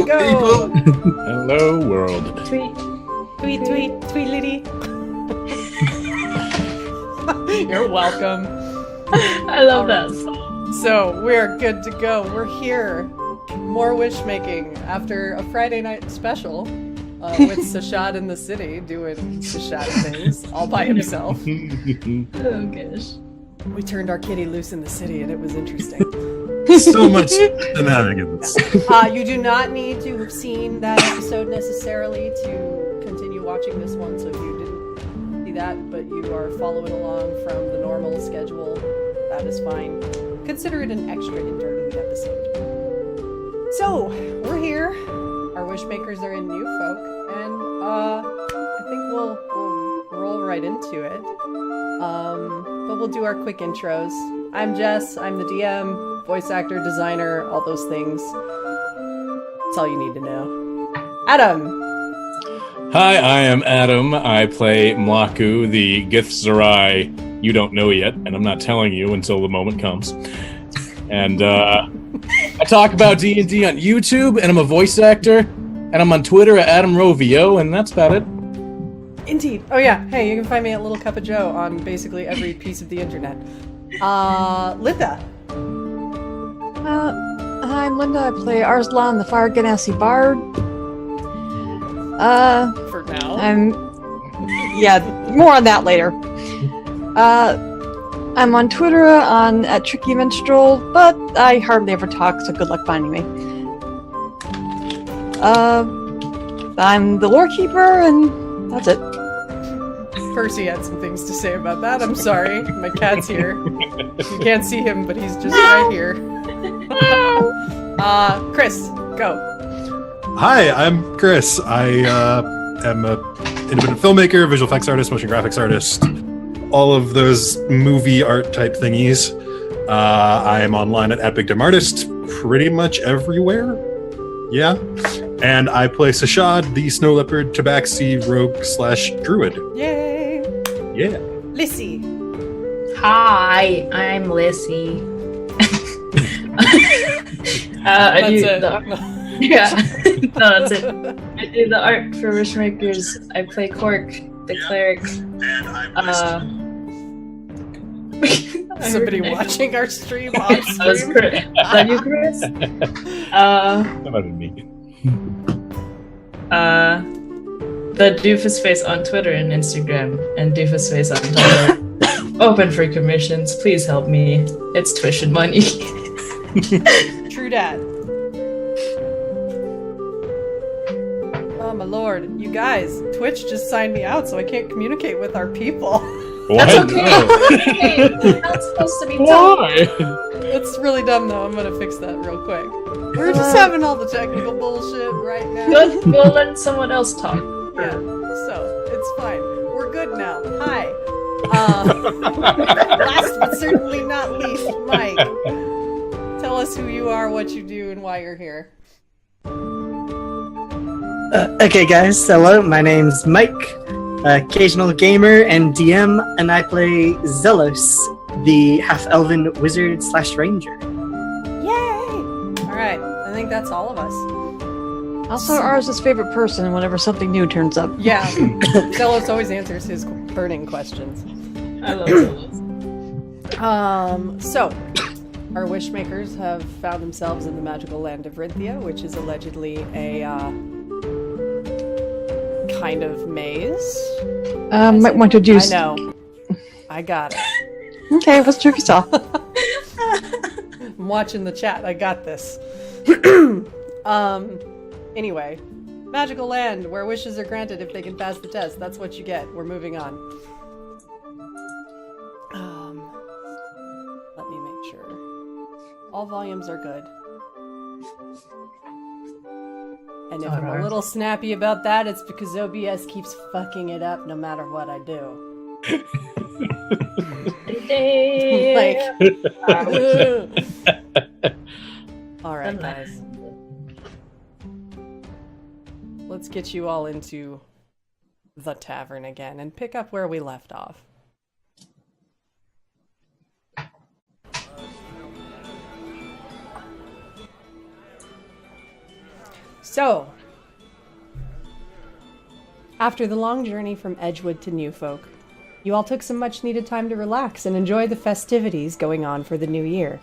Go! Hello, world. Tweet, Tweet, You're welcome. I love that. So, we're good to go. We're here. More wish making after a Friday night special with Sah'Shad in the city doing Sah'Shad things all by himself. Oh gosh. We turned our kitty loose in the city and it was interesting. So much shenanigans. You do not need to have seen that episode necessarily to continue watching this one, so if you didn't see that, but you are following along from the normal schedule, that is fine. Consider it an extra interlude episode. So, we're here. Our wishmakers are in Newfolk, and I think we'll roll right into it. But we'll do our quick intros. I'm Jess, I'm the DM, voice actor, designer, all those things. That's all you need to know. Adam! Hi, I am Adam. I play Mlaaku, the Githzerai you don't know yet, and I'm not telling you until the moment comes. And I talk about D&D on YouTube, and I'm a voice actor, and I'm on Twitter at AdamRoveO, and that's about it. Indeed. Oh yeah, hey, you can find me at Little Cup of Joe on basically every piece of the internet. Litha. I'm Linda. I play Arzalan, the Fire Ganassi Bard. For now. More on that later. I'm on Twitter at Tricky Minstrel, but I hardly ever talk, so good luck finding me. I'm the lore keeper, and that's it. Percy had some things to say about that. I'm sorry. My cat's here. You can't see him, but he's just right here. Chris, go. Hi, I'm Chris. I am an independent filmmaker, visual effects artist, motion graphics artist, all of those movie art type thingies. I am online at @BigDumArtist pretty much everywhere. Yeah. And I play Sah'Shad, the snow leopard tabaxi rogue / druid. Yay! Yeah. Lissi. Hi, I'm Lissi. That's it. I do the art for Wishmakers. I play Corke, the cleric. Somebody watching our stream on stream. That was Chris. Is that you, Chris? That might be me. The Doofus Face on Twitter and Instagram, and Doofus Face on Tumblr. Open for commissions. Please help me. It's tuition money. True dat. Oh my lord, you guys, Twitch just signed me out, so I can't communicate with our people. What? That's okay. You're not supposed to be done. Why? It's really dumb though. I'm gonna fix that real quick. We're just having all the technical bullshit right now. Good. Go let someone else talk. Yeah, so it's fine. We're good now. Hi. Last but certainly not least, Mike. Tell us who you are, what you do, and why you're here. Okay, guys. Hello, my name's Mike, occasional gamer and DM, and I play Xellos, the half-elven wizard / ranger. Yay! All right, I think that's all of us. Also, Arz's favorite person whenever something new turns up. Yeah, Xellos always answers his burning questions. I love those. So, our wishmakers have found themselves in the magical land of Rinthia, which is allegedly a kind of maze. Might want to do. I know. I got it. Okay, what's tricky stuff? I'm watching the chat. I got this. Anyway, magical land where wishes are granted if they can pass the test. That's what you get. We're moving on. Let me make sure. All volumes are good. And if I'm a little snappy about that, it's because OBS keeps fucking it up no matter what I do. Alright, guys. Let's get you all into the tavern again and pick up where we left off. So, after the long journey from Edgewood to Newfolk, you all took some much-needed time to relax and enjoy the festivities going on for the new year.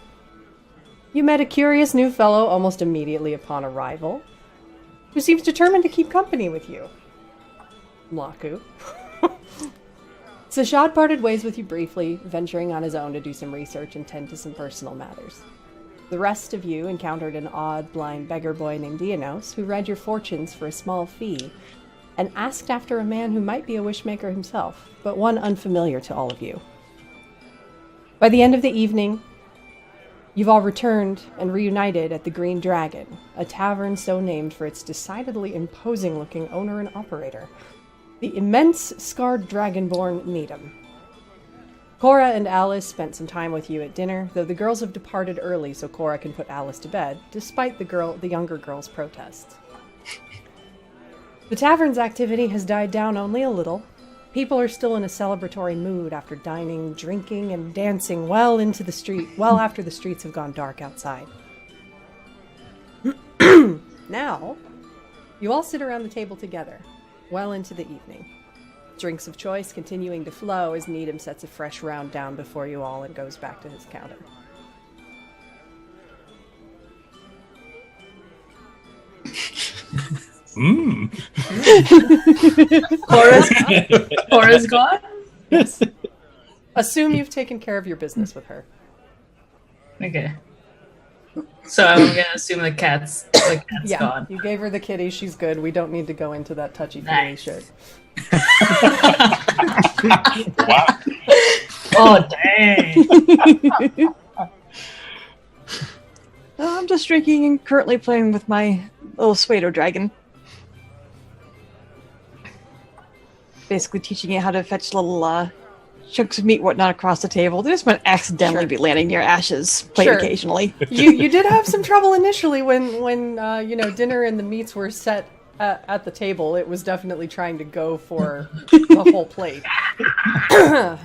You met a curious new fellow almost immediately upon arrival, who seems determined to keep company with you. Mlaaku. Sah'Shad parted ways with you briefly, venturing on his own to do some research and tend to some personal matters. The rest of you encountered an odd, blind beggar boy named Dianos, who read your fortunes for a small fee, and asked after a man who might be a wishmaker himself, but one unfamiliar to all of you. By the end of the evening, you've all returned and reunited at the Green Dragon, a tavern so named for its decidedly imposing-looking owner and operator, the immense scarred dragonborn Needham. Cora and Alice spent some time with you at dinner, though the girls have departed early so Cora can put Alice to bed, despite the younger girl's protests. The tavern's activity has died down only a little. People are still in a celebratory mood after dining, drinking, and dancing well after the streets have gone dark outside. Now, you all sit around the table together, well into the evening. Drinks of choice continuing to flow as Needham sets a fresh round down before you all and goes back to his counter. Cora's gone? Yes. Assume you've taken care of your business with her. Okay. So I'm gonna assume the cat's gone. You gave her the kitty, she's good. We don't need to go into that touchy-feely Nice. shit. Wow. Oh dang! I'm just drinking and currently playing with my little Pseudo dragon. Basically teaching it how to fetch little chunks of meat and whatnot across the table. They just might accidentally be landing near Ash's plate occasionally. You did have some trouble initially when dinner and the meats were set at the table. It was definitely trying to go for the whole plate.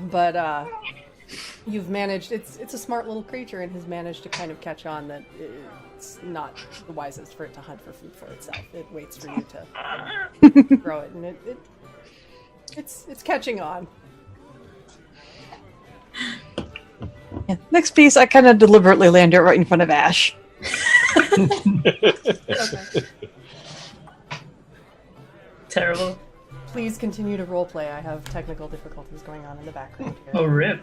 But you've managed. It's a smart little creature and has managed to kind of catch on that it's not the wisest for it to hunt for food for itself. It waits for you to grow it, and it's catching on. Yeah. Next piece, I kind of deliberately land it right in front of Ash. Okay. Terrible. Please continue to roleplay. I have technical difficulties going on in the background here. Oh rip.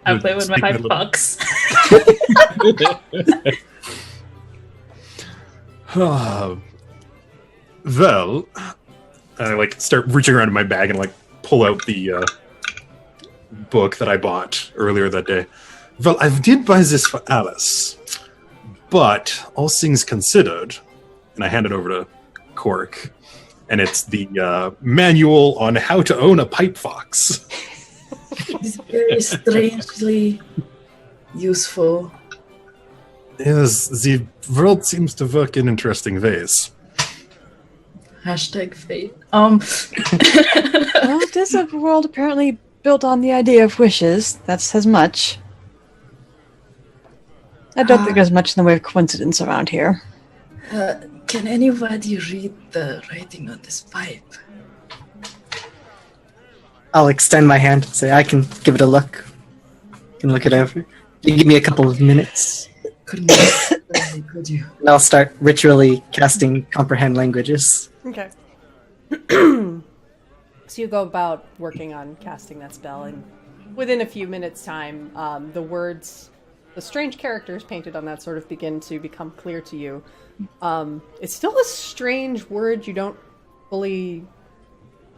I play with my pipe box. Well, I start reaching around in my bag and pull out the book that I bought earlier that day. Well, I did buy this for Alice, but all things considered, and I hand it over to Corke, and it's the manual on how to own a pipe fox. It's very strangely useful. Yes, the world seems to work in interesting ways. Hashtag fate. Well, it is a world apparently built on the idea of wishes. That says much. I don't think there's much in the way of coincidence around here. Can anybody read the writing on this pipe? I'll extend my hand and say, I can give it a look. Can look it over. You give me a couple of minutes, Could you? and I'll start ritually casting comprehend languages. Okay. So you go about working on casting that spell, and within a few minutes' time, the words, the strange characters painted on that sort of begin to become clear to you. It's still a strange word you don't fully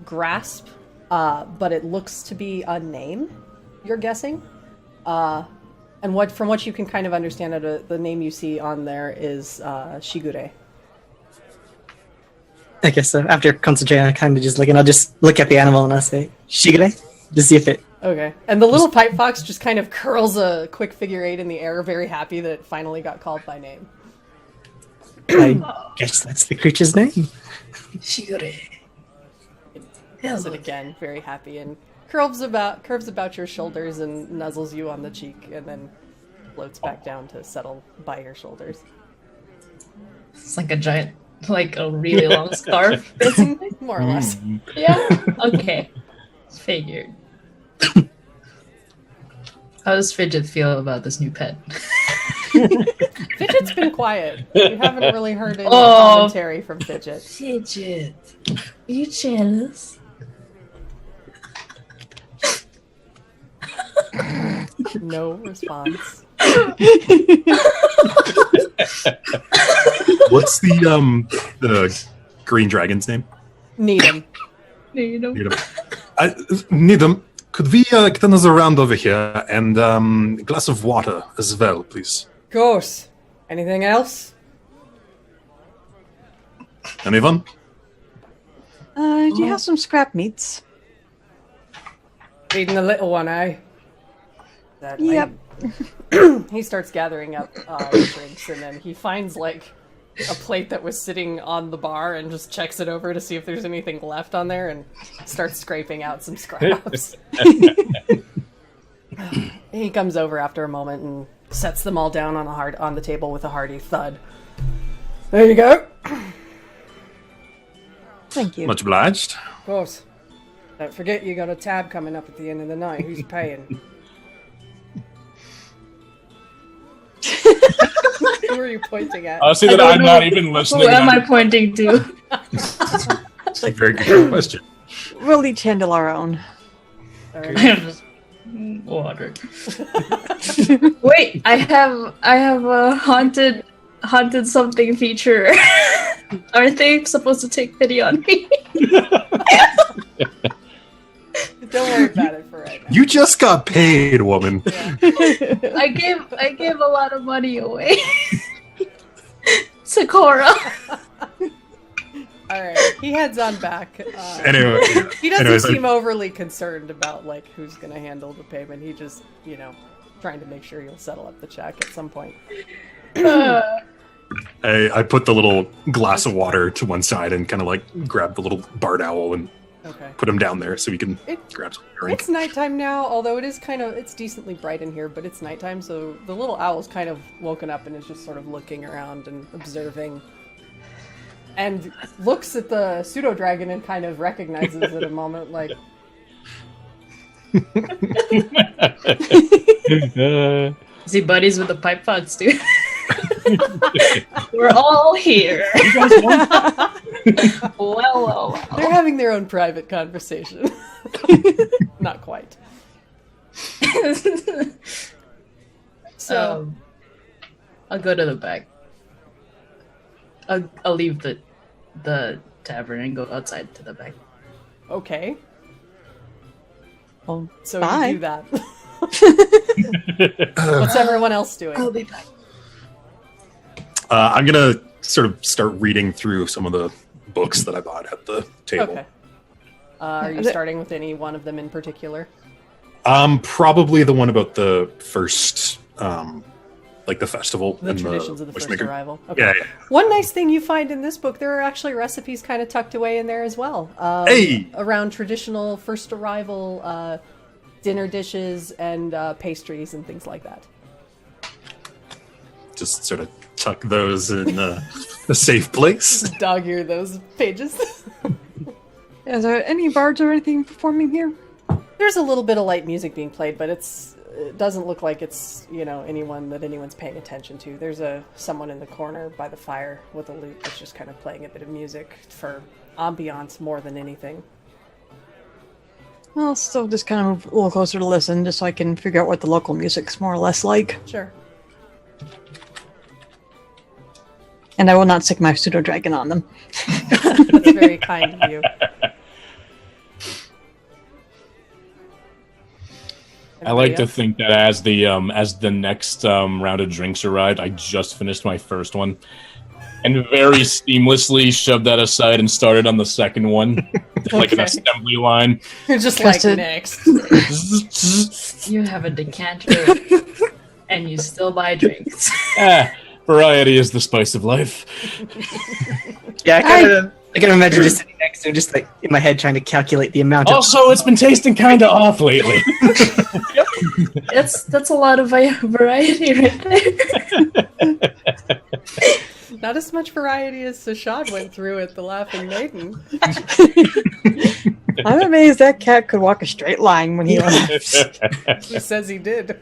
grasp, but it looks to be a name, you're guessing. And from what you can kind of understand, the name you see on there is Shigure. I guess so. After concentrating, I kind of just look, and I'll just look at the animal and I'll say, Shigure? To see if it... Okay. And the little pipe fox just kind of curls a quick figure 8 in the air, very happy that it finally got called by name. I guess that's the creature's name. Shigure. Does it again, very happy, and curves about your shoulders and nuzzles you on the cheek, and then floats back down to settle by your shoulders. It's like a giant, like a really long scarf, basically. More or less. Yeah. Okay. Figured. How does Fidget feel about this new pet? Fidget's been quiet. We haven't really heard any commentary from Fidget. Fidget, you jealous? No response. What's the green dragon's name? Needham. Needham. Needham, could we get another round over here and a glass of water as well, please? Of course. Anything else? Anyone? Do you have some scrap meats? Feeding the little one, eh? Yep. He starts gathering up drinks, and then he finds like a plate that was sitting on the bar and just checks it over to see if there's anything left on there and starts scraping out some scraps. He comes over after a moment and sets them all down on the table with a hearty thud. There you go. Thank you. Much obliged. Of course. Don't forget you got a tab coming up at the end of the night. Who's paying? Who are you pointing at? I'll see that I'm not even listening. Who am I pointing to? That's a very good question. We'll each handle our own. Just water. Wait, I have a haunted something feature. Aren't they supposed to take pity on me? Don't worry about it for right now. You just got paid, woman. Yeah. I gave a lot of money away. Sakura. Alright, he heads on back. Anyway, He doesn't anyways, seem overly concerned about like who's gonna handle the payment. He just, trying to make sure he'll settle up the check at some point. I put the little glass of water to one side and kind of like grab the little barred owl and Okay. put him down there so we can grab some drink. It's nighttime now, although it's decently bright in here, but it's nighttime, so the little owl's kind of woken up and is just sort of looking around and observing. And looks at the pseudo-dragon and kind of recognizes it a moment, like... Is he buddies with the pipe pods, dude? We're all here. Well. They're having their own private conversation. Not quite. So... I'll go to the back. I'll leave the tavern and go outside to the back. Okay. Well, So bye. you do that. What's everyone else doing? I'll be back. I'm gonna sort of start reading through some of the books that I bought at the table. Okay. Are you starting with any one of them in particular? Probably the one about the first, like the festival. The and traditions of the first Wishmaker. arrival. Okay. Yeah. One nice thing you find in this book, there are actually recipes kind of tucked away in there as well. Hey! Around traditional first arrival dinner dishes and pastries and things like that. Just sort of tuck those in a safe place. Dog-ear those pages. Is there any bards or anything performing here? There's a little bit of light music being played, but it doesn't look like it's, anyone's paying attention to. There's someone in the corner by the fire with a lute that's just kind of playing a bit of music for ambiance more than anything. Well, I'll still just kind of move a little closer to listen, just so I can figure out what the local music's more or less like. Sure. And I will not stick my pseudo-dragon on them. That's very kind of you. I like to think that as the next round of drinks arrived, I just finished my first one, and very seamlessly shoved that aside and started on the second one, like an assembly line. You're just Just like, to- next. You have a decanter and you still buy drinks. Variety is the spice of life. Yeah, I can imagine just sitting next to him, just like in my head trying to calculate the amount of. Also, it's been tasting kind of off lately. That's a lot of variety right there. Not as much variety as Sah'Shad went through at the Laughing Maiden. I'm amazed that cat could walk a straight line when he left. Who says he did?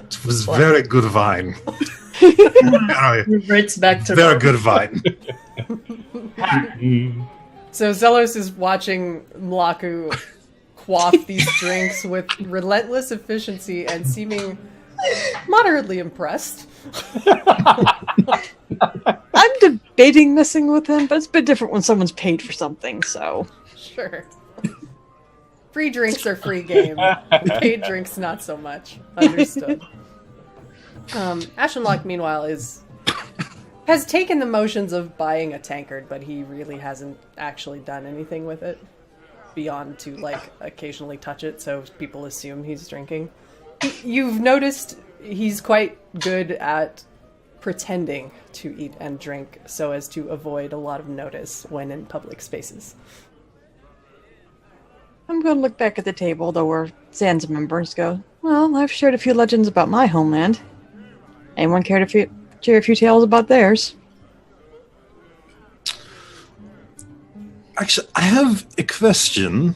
It was very good wine. Very, Reverts back to very Rowe. good wine. So Xellos is watching Mlaaku quaff these drinks with relentless efficiency and seeming moderately impressed. I'm debating messing with him, but it's a bit different when someone's paid for something, so... Sure. Free drinks are free game. Paid drinks, not so much. Understood. Ashenlock, meanwhile, has taken the motions of buying a tankard, but he really hasn't actually done anything with it beyond to, like, occasionally touch it, so people assume he's drinking. You've noticed he's quite good at pretending to eat and drink so as to avoid a lot of notice when in public spaces. I'm going to look back at the table, though, where Zan's members go, well, I've shared a few legends about my homeland. Anyone care to share a few tales about theirs? Actually, I have a question.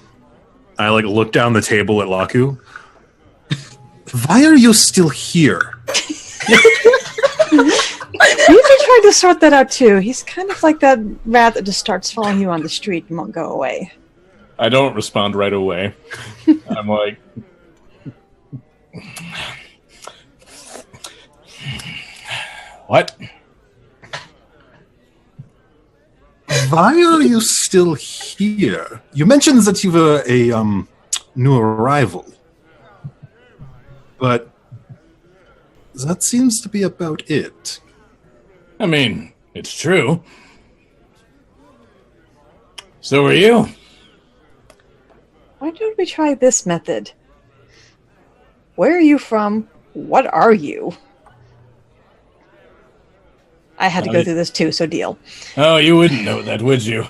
I look down the table at Laku. Why are you still here? You've been trying to sort that out, too. He's kind of like that rat that just starts following you on the street and won't go away. I don't respond right away. I'm like... What? Why are you still here? You mentioned that you were a new arrival. But that seems to be about it. I mean, it's true. So are you. Why don't we try this method? Where are you from? What are you? I had to go through this too, so deal. Oh, you wouldn't know that, would you?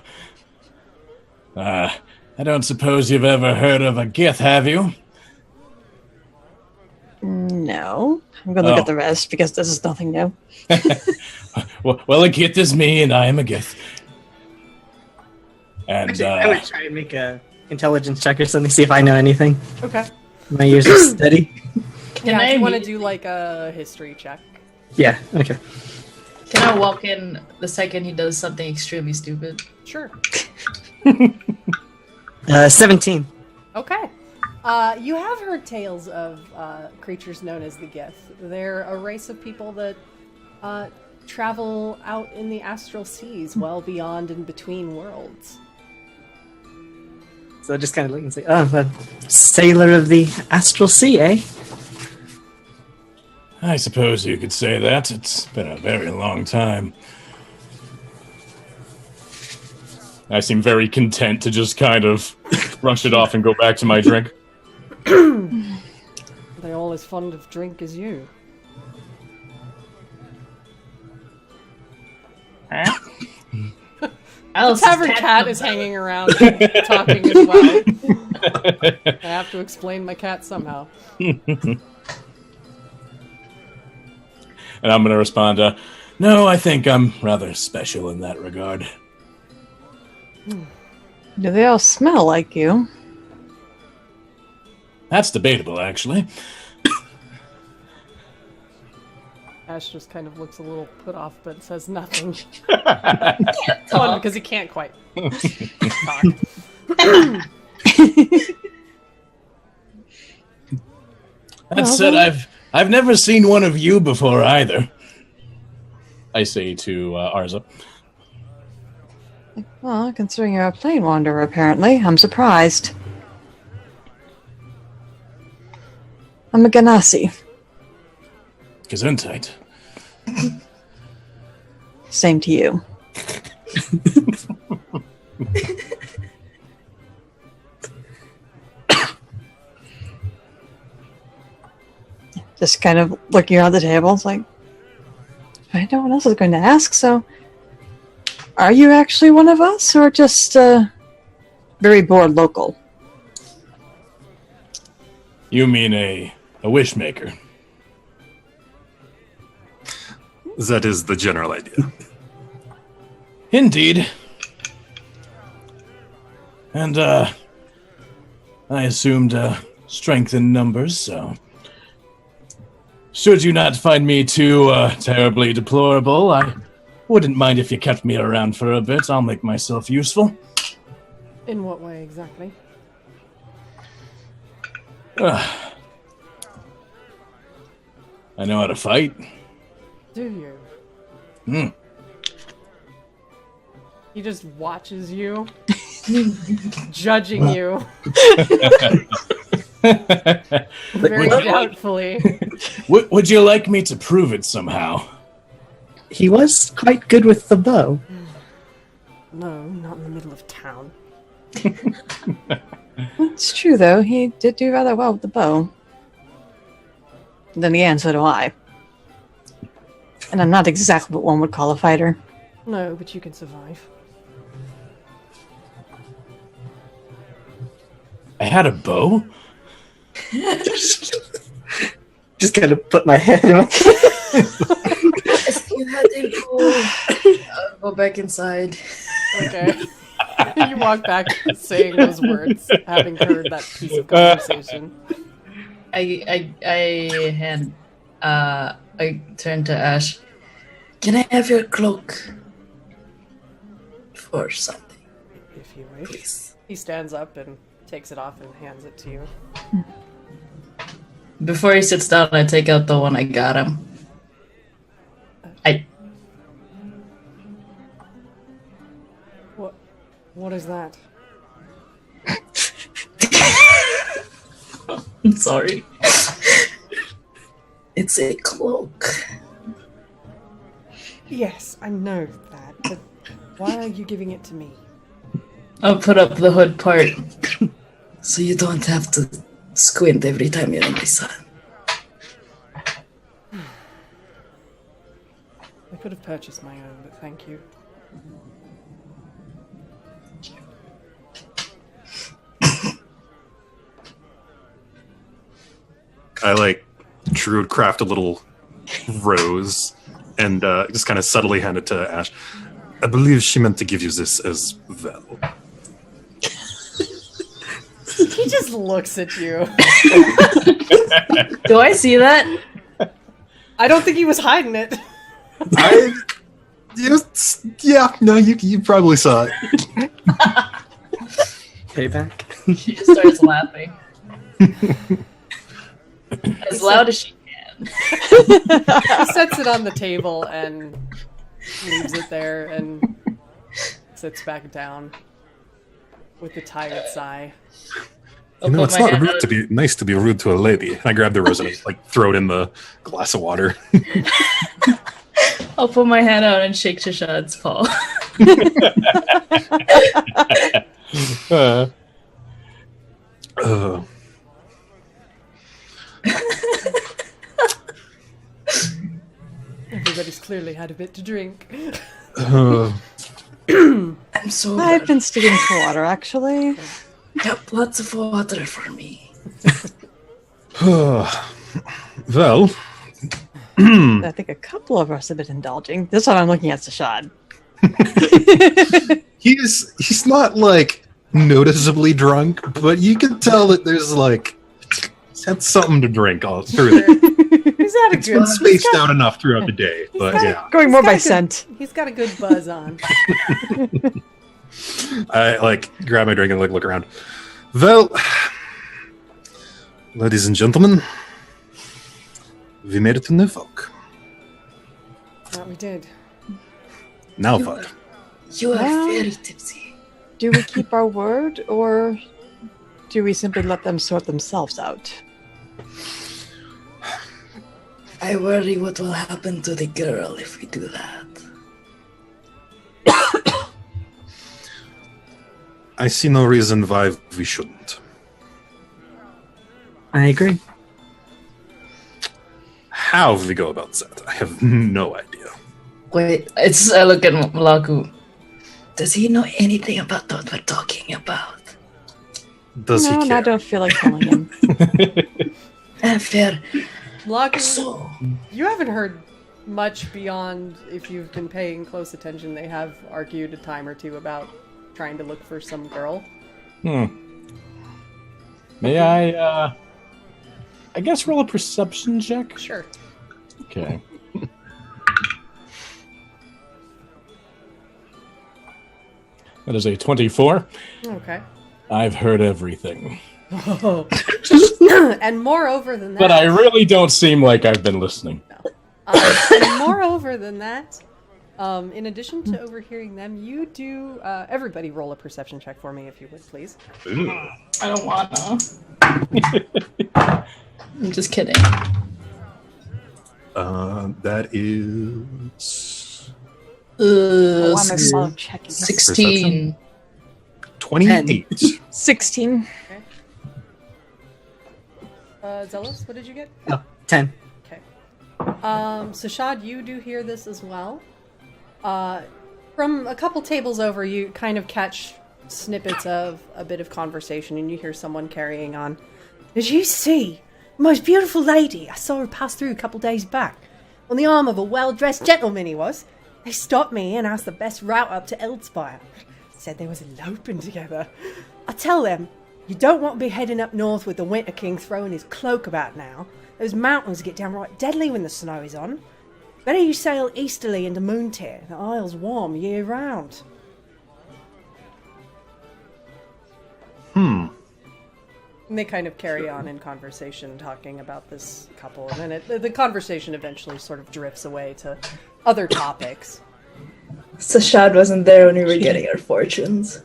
I don't suppose you've ever heard of a Gith, have you? No. I'm going to look at the rest because this is nothing new. Well, a Gith is me, and I am a Gith. And Actually, I would try and make a intelligence check or something, see if I know anything. Okay. My ears are steady. Yeah, I if you want to meet- do like a history check. Yeah, okay. Can I walk in the second he does something extremely stupid? Sure. 17. Okay. You have heard tales of creatures known as the Gith. They're a race of people that travel out in the astral seas, well beyond and between worlds. So I just kind of look and say, oh, the sailor of the astral sea, eh? I suppose you could say that. It's been a very long time. I seem very content to just kind of brush it off and go back to my drink. They're all as fond of drink as you. The tavern cat is hanging around talking as well. I have to explain my cat somehow. And I'm going to respond, no, I think I'm rather special in that regard. Do they all smell like you? That's debatable, actually. Ash just kind of looks a little put off, but says nothing. One, because he can't quite talk. That said, I've never seen one of you before either. I say to Arza. Well, considering you're a plane wanderer, apparently, I'm surprised. I'm a Ganassi. Gesundheit. Same to you. Just kind of looking around the table, it's like, no one else is going to ask, so are you actually one of us, or just very bored local? You mean a wishmaker? That is the general idea. Indeed. And, I assumed, strength in numbers, so... Should you not find me too, terribly deplorable, I wouldn't mind if you kept me around for a bit. I'll make myself useful. In what way exactly? I know how to fight. Do you? Hmm. He just watches you, judging you. Very doubtfully. Would you like me to prove it somehow? He was quite good with the bow. No, not in the middle of town. It's true, though. He did do rather well with the bow. Then again, so do I. And I'm not exactly what one would call a fighter. No, but you can survive. I had a bow? Just kind of put my head on. You had a bow. I'll go back inside. Okay. You walk back saying those words, having heard that piece of conversation. I turn to Ash. Can I have your cloak for something, If you wish. please? He stands up and takes it off and hands it to you. Before he sits down, I take out the one I got him. What is that? I'm sorry. It's a cloak. Yes, I know that, but why are you giving it to me? I'll put up the hood part so you don't have to squint every time you're in the sun. I could have purchased my own, but thank you. I Druid craft a little rose and just kind of subtly hand it to Ash. I believe she meant to give you this as well. He just looks at you. Do I see that? I don't think he was hiding it. You probably saw it. Payback. She just starts laughing. As loud as she can. He sets it on the table and leaves it there and sits back down with a tired sigh. It's not rude to be nice to be rude to a lady. I grab the rose and throw it in the glass of water. I'll put my hand out and shake Sah'Shad's paw. Everybody's clearly had a bit to drink. I'm so I've been sticking to water, actually. Yep, lots of water for me. Well, I think a couple of us have been indulging. This time I'm looking at Sah'Shad. he's not noticeably drunk, but you can tell that there's he's had something to drink all through there. He's had a It's good been spaced out enough throughout the day, but yeah. Going more by got a good- scent. He's got a good buzz on. I grab my drink and look around. Well, ladies and gentlemen, we made it to Newfolk. That we did. Now what? You are Well- very tipsy. Do we keep our word, or do we simply let them sort themselves out? I worry what will happen to the girl if we do that. I see no reason why we shouldn't. I agree. How we go about that, I have no idea. Wait, I look at Mlaaku. Does he know anything about what we're talking about? Does he care? I don't feel like telling him. Fair. Mlaaku, So, you haven't heard much beyond, if you've been paying close attention, they have argued a time or two about trying to look for some girl. May I guess roll a perception check? Sure. Okay. That is a 24. Okay. I've heard everything. And moreover than that... But I really don't seem like I've been listening. And moreover than that, in addition to overhearing them, you do... everybody roll a perception check for me, if you would, please. I don't wanna. I'm just kidding. That is... Oh, I'm slow checking. 16. 28. 16. Xellos, what did you get? Oh, 10. Okay. Sah'Shad, you do hear this as well. From a couple tables over, you kind of catch snippets of a bit of conversation, and you hear someone carrying on. Did you see the most beautiful lady? I saw her pass through a couple days back. On the arm of a well-dressed gentleman he was. They stopped me and asked the best route up to Eldspire. Said they was eloping together. I tell them, you don't want to be heading up north with the Winter King throwing his cloak about now. Those mountains get downright deadly when the snow is on. Better you sail easterly into Moontier. The isle's warm year round. Hmm. And they kind of carry on in conversation talking about this couple, and then the conversation eventually sort of drifts away to other topics. Sah'Shad wasn't there when we were getting our fortunes.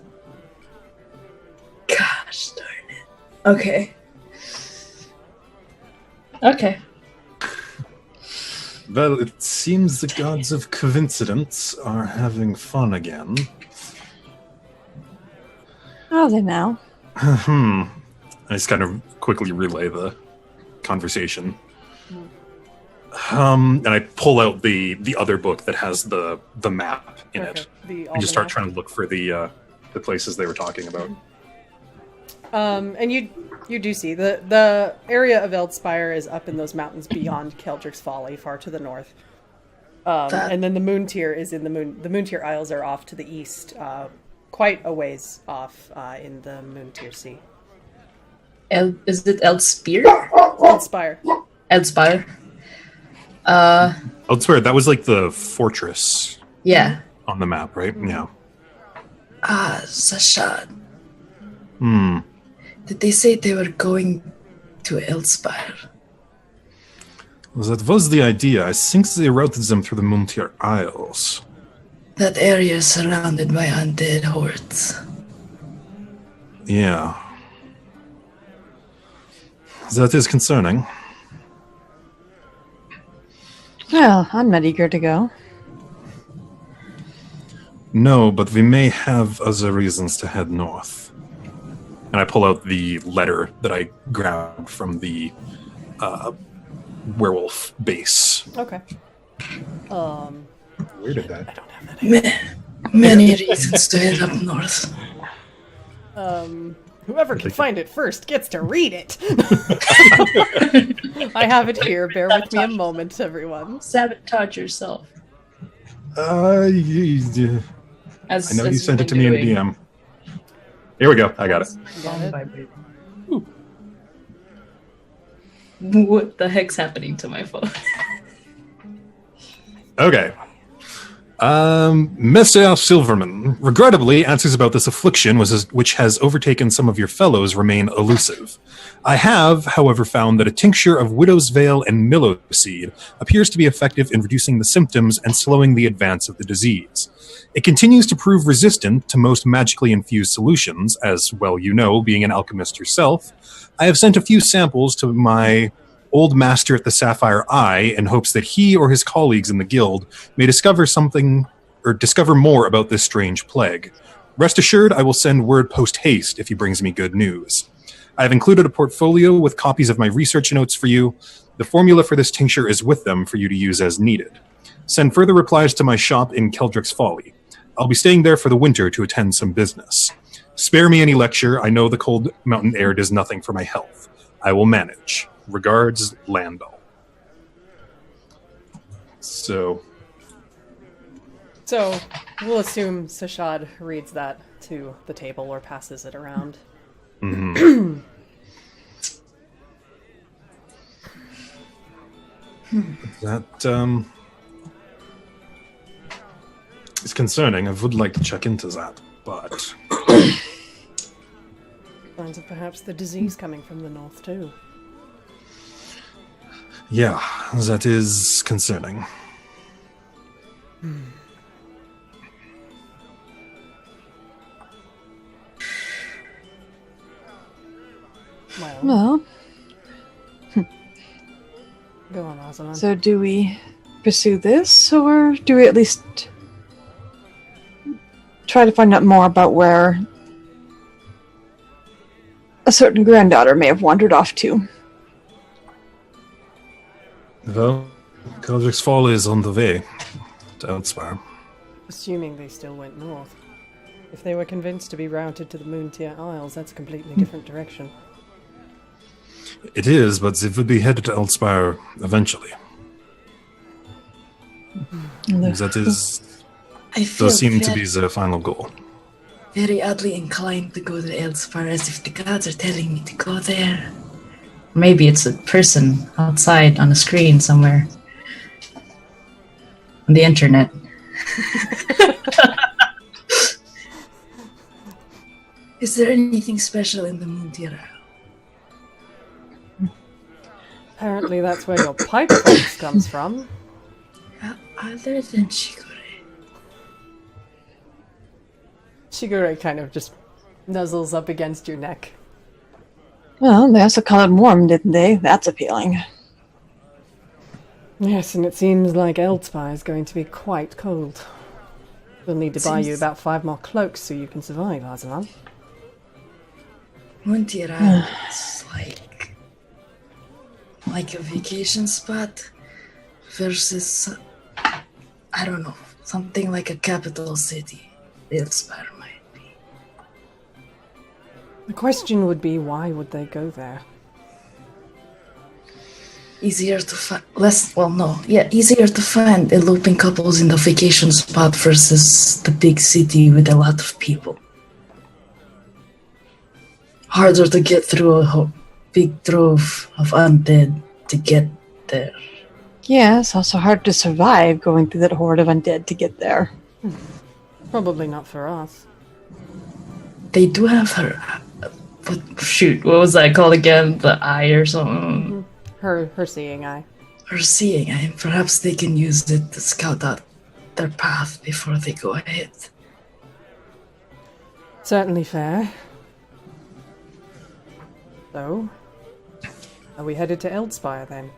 Gosh darn it. Okay. Okay. Well, it seems the gods of coincidence are having fun again. How are they now? I just kind of quickly relay the conversation. And I pull out the other book that has the map in it. And just start trying to look for the places they were talking about. And you do see the area of Eldspire is up in those mountains beyond Keldrick's Folly, far to the north. And then the Moontier is in the Moontier Isles are off to the east, quite a ways off in the Moontier Sea. Is it Eldspire? Eldspire. Eldspire. Elsewhere, that was like the fortress. Yeah. On the map, right? Yeah. Sah'Shad. Hmm. Did they say they were going to Eldspire? Well, that was the idea. I think they routed them through the Moontier Isles. That area is surrounded by undead hordes. Yeah. That is concerning. Well, I'm not eager to go. No, but we may have other reasons to head north. And I pull out the letter that I grabbed from the werewolf base. Okay. Where did that? I don't have that. Many reasons to head up north. Whoever can find it first gets to read it. I have it here. Bear with me a moment, everyone. Sabotage yourself. I know you sent it to me in a DM. Here we go. I got it. What the heck's happening to my phone? Okay. Mr. Silverman, regrettably, answers about this affliction which has overtaken some of your fellows remain elusive. I have, however, found that a tincture of Widow's Veil and Millow Seed appears to be effective in reducing the symptoms and slowing the advance of the disease. It continues to prove resistant to most magically infused solutions, as well you know, being an alchemist yourself. I have sent a few samples to my old master at the Sapphire Eye in hopes that he or his colleagues in the guild may discover something or discover more about this strange plague. Rest assured, I will send word post-haste if he brings me good news. I have included a portfolio with copies of my research notes for you. The formula for this tincture is with them for you to use as needed. Send further replies to my shop in Keldrick's Folly. I'll be staying there for the winter to attend some business. Spare me any lecture. I know the cold mountain air does nothing for my health. I will manage. Regards, Landau. So, So, we'll assume Sah'Shad reads that to the table or passes it around. that is concerning. I would like to check into that, but Signs of perhaps the disease coming from the north, too. yeah, that is concerning. Well, Well, go on, Arzalan. so do we pursue this, or do we at least try to find out more about where a certain granddaughter may have wandered off to? Well, Keldrick's Fall is on the way to Elspire. Assuming they still went north. If they were convinced to be routed to the Moontier Isles, that's a completely different direction. It is, but it would be headed to Elspire eventually. That is, I feel does seem to very, be the final goal. very oddly inclined to go to Elspire, as if the gods are telling me to go there. Maybe it's a person outside on a screen somewhere. On the internet. Is there anything special in the Moontier Isle? Apparently that's where your pipe box comes from. Other than Shigure. Shigure kind of just nuzzles up against your neck. Well, they also call it warm, didn't they? That's appealing. Yes, and it seems like Elspire is going to be quite cold. We'll need to buy you Seems- about 5 more cloaks so you can survive, Arzalan. Moontier Isle is like a vacation spot versus, I don't know, something like a capital city. Elspire might be. The question would be, why would they go there? Easier to find, easier to find eloping couples in the vacation spot versus the big city with a lot of people. Harder to get through a big drove of undead to get there. Yeah, it's also hard to survive going through that horde of undead to get there. Probably not for us. They do have her, Shoot, what was that called again? The eye or something? Her seeing eye. her seeing eye. Perhaps they can use it to scout out their path before they go ahead. Certainly fair. So, are we headed to Elspire then?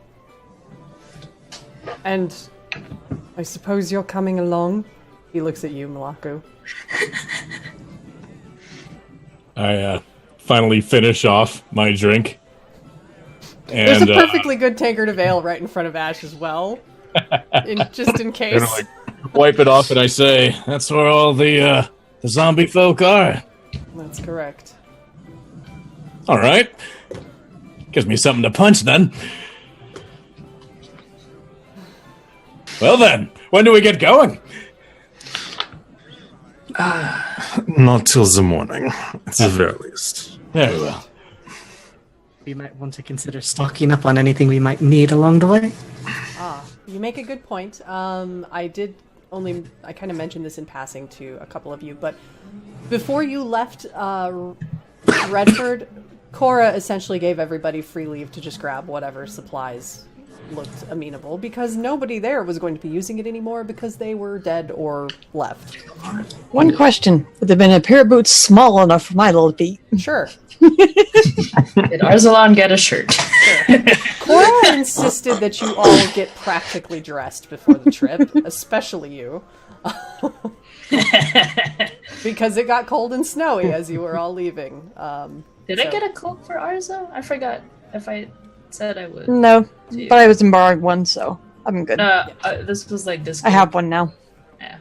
And I suppose you're coming along? He looks at you, Mlaaku. I finally finish off my drink. There's And a perfectly good tankard of ale right in front of Ash as well. Just in case. kind of wipe it off, and I say, "That's where all the zombie folk are." That's correct. All right, gives me something to punch then. Well then, when do we get going? Not till the morning, at the very least. Very well. We might want to consider stocking up on anything we might need along the way. You make a good point. I kind of mentioned this in passing to a couple of you, but before you left Redford, Cora essentially gave everybody free leave to just grab whatever supplies looked amenable, because nobody there was going to be using it anymore because they were dead or left. One question. Would there have been a pair of boots small enough for my little feet? Sure. Did Arzalan get a shirt? Cora insisted that you all get practically dressed before the trip, especially you. Because it got cold and snowy as you were all leaving. Did I get a cloak for Arza? I forgot if I said I would. No, but I was borrowing one, so I'm good. This was like this. I have one now. Yeah.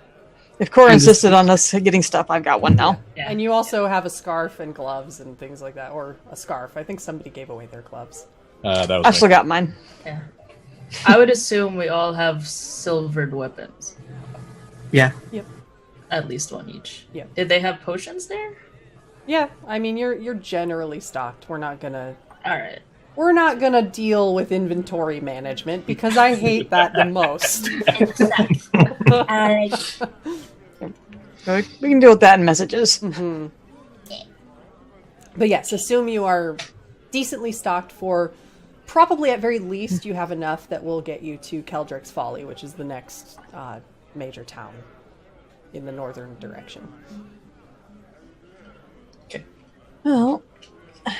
If Cora insisted on us getting stuff, I've got one now. Yeah. And you also have a scarf and gloves and things like that. Or a scarf. I think somebody gave away their gloves. That was I've still got mine. Yeah. I would assume we all have silvered weapons. Yeah. At least one each. Yeah. Did they have potions there? Yeah, I mean you're generally stocked. We're not gonna deal with inventory management because I hate that the most. We can deal with that in messages. Mm-hmm. But yes, assume you are decently stocked for probably at very least you have enough that will get you to Keldrick's Folly, which is the next major town in the northern direction. Okay. Well, I'm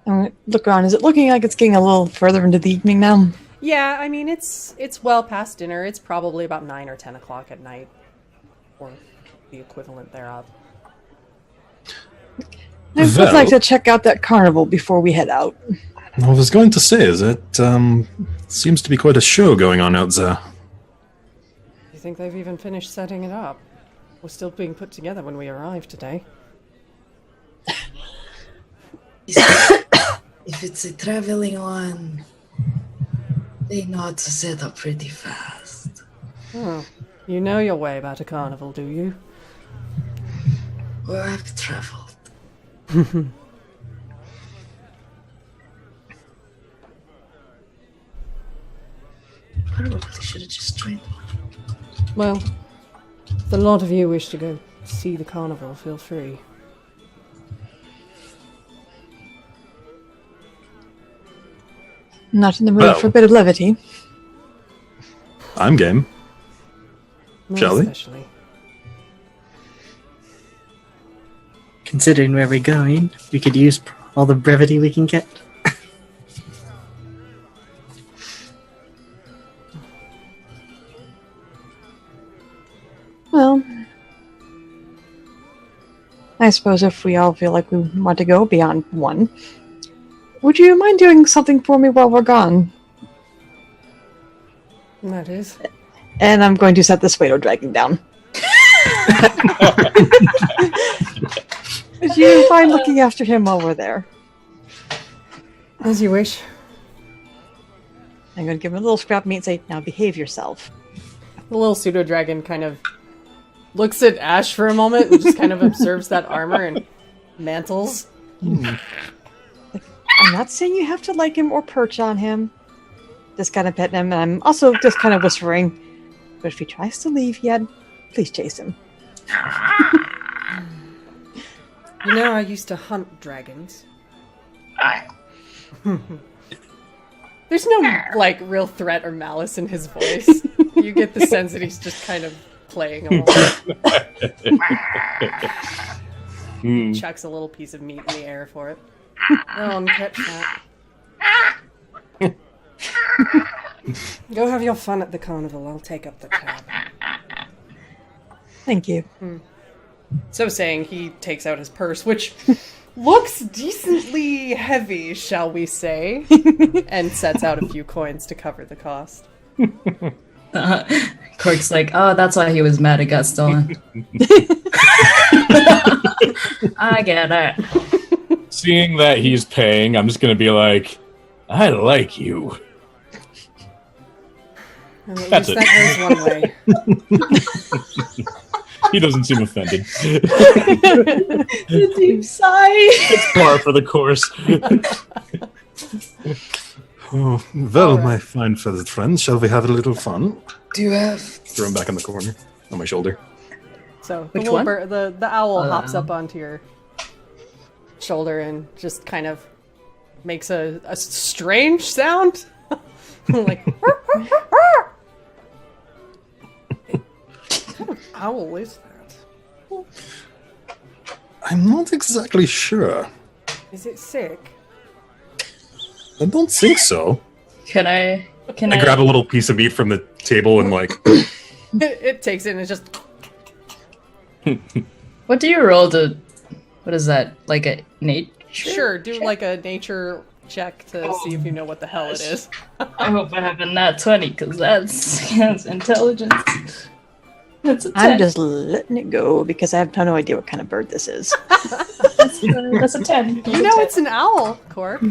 gonna look around. Is it looking like it's getting a little further into the evening now? Yeah, I mean it's well past dinner. It's probably about 9 or 10 o'clock at night, or the equivalent thereof. I would like to check out that carnival before we head out. I was going to say, is it seems to be quite a show going on out there. You think they've even finished setting it up? We're still being put together when we arrived today. If it's a traveling one, they know how to set up pretty fast. Oh, you know your way about a carnival, do you? Well, I've traveled. Probably should have just joined. Well, if a lot of you wish to go see the carnival, feel free. Not in the mood for a bit of levity. I'm game. Not Shall we? especially. Considering where we're going, we could use all the brevity we can get. Well, I suppose if we all feel like we want to go beyond one, would you mind doing something for me while we're gone? That is. And I'm going to set the Suedo dragon down. Would you mind looking after him while we're there? As you wish. I'm going to give him a little scrap of meat and say, now behave yourself. The little pseudo-dragon kind of looks at Ash for a moment and just kind of observes that armor and mantles. I'm not saying you have to like him or perch on him. Just kind of petting him, and I'm also just kind of whispering, but if he tries to leave yet, please chase him. You know, I used to hunt dragons. There's no, like, real threat or malice in his voice. You get the sense that he's just kind of playing along. Chucks a little piece of meat in the air for it. Oh, catch that. Go have your fun at the carnival. I'll take up the tab. Thank you. So saying, he takes out his purse, which looks decently heavy, shall we say, and sets out a few coins to cover the cost. Cork's like, oh, that's why he was mad it got stolen. I get it. Seeing that he's paying, I'm just going to be like, I like you. And at That's least it. that goes one way. He doesn't seem offended. The deep sigh. It's par for the course. Oh, well, my fine feathered friends, shall we have a little fun? Do you have? Throw him back in the corner on my shoulder. So the Which little one? the owl hops up onto your shoulder and just kind of makes a strange sound. Like, what kind of owl is that? I'm not exactly sure. Is it sick? I don't think so. Can I I grab a little piece of meat from the table and like, It takes it and it's just. What do you roll to? What is that? Like a nature? Sure, do like a nature check to see if you know what the hell it is. I hope I have a nat 20 because that's intelligence. That's a 10. I'm just letting it go because I have no idea what kind of bird this is. That's a 10. You know it's an owl, Cork.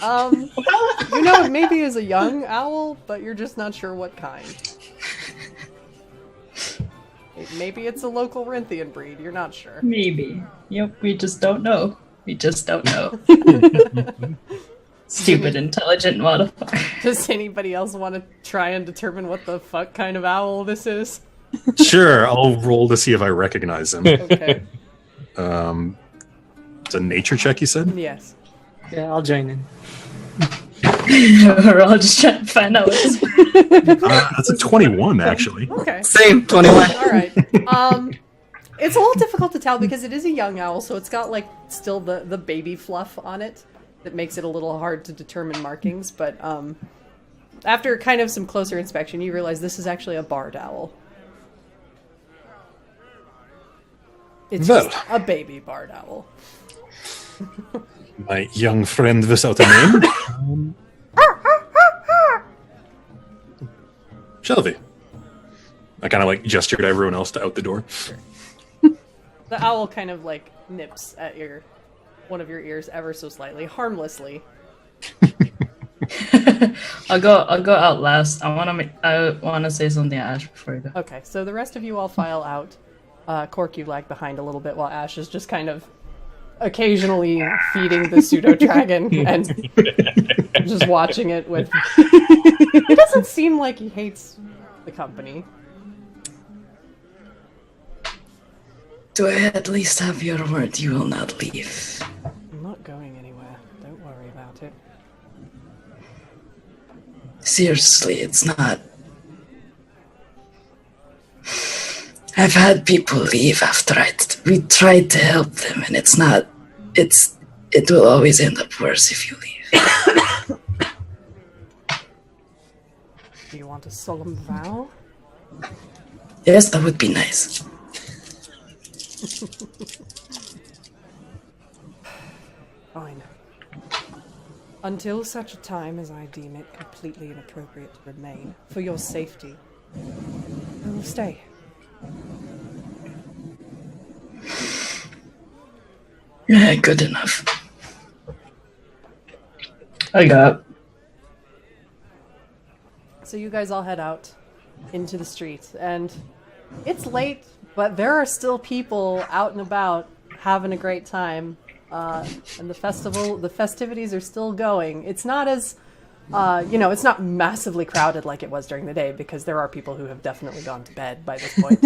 You know, it maybe is a young owl, but you're just not sure what kind. Maybe it's a local Rinthian breed, you're not sure. Maybe. Yep, we just don't know. We just don't know. Stupid intelligent modifier. Does anybody else want to try and determine what the fuck kind of owl this is? Sure, I'll roll to see if I recognize him. Okay. It's a nature check, you said? Yes. Yeah, I'll join in. We're all just trying to find out what this That's a 21, actually. Okay. Same, 21. All right. It's a little difficult to tell because it is a young owl, so it's got like still the baby fluff on it that makes it a little hard to determine markings. But after kind of some closer inspection, you realize this is actually a barred owl. It's Well. just a baby barred owl. My young friend without a name. Shelby. I kind of like gestured to everyone else to out the door. The owl kind of like nips at one of your ears ever so slightly, harmlessly. I'll go out last. I wanna say something to Ash before you go. Okay, so the rest of you all file out. Corke, you lag behind a little bit while Ash is just kind of occasionally feeding the pseudo dragon and just watching it with. It doesn't seem like he hates the company. Do I at least have your word you will not leave? I'm not going anywhere. Don't worry about it. Seriously, it's not. I've had people leave after we tried to help them, and it's not. It will always end up worse if you leave. Do you want a solemn vow? Yes, that would be nice. Fine. Until such a time as I deem it completely inappropriate to remain, for your safety, I will stay. Yeah, good enough. I got. So you guys all head out into the street, and it's late, but there are still people out and about having a great time. And the festivities are still going. It's not as, it's not massively crowded like it was during the day, because there are people who have definitely gone to bed by this point.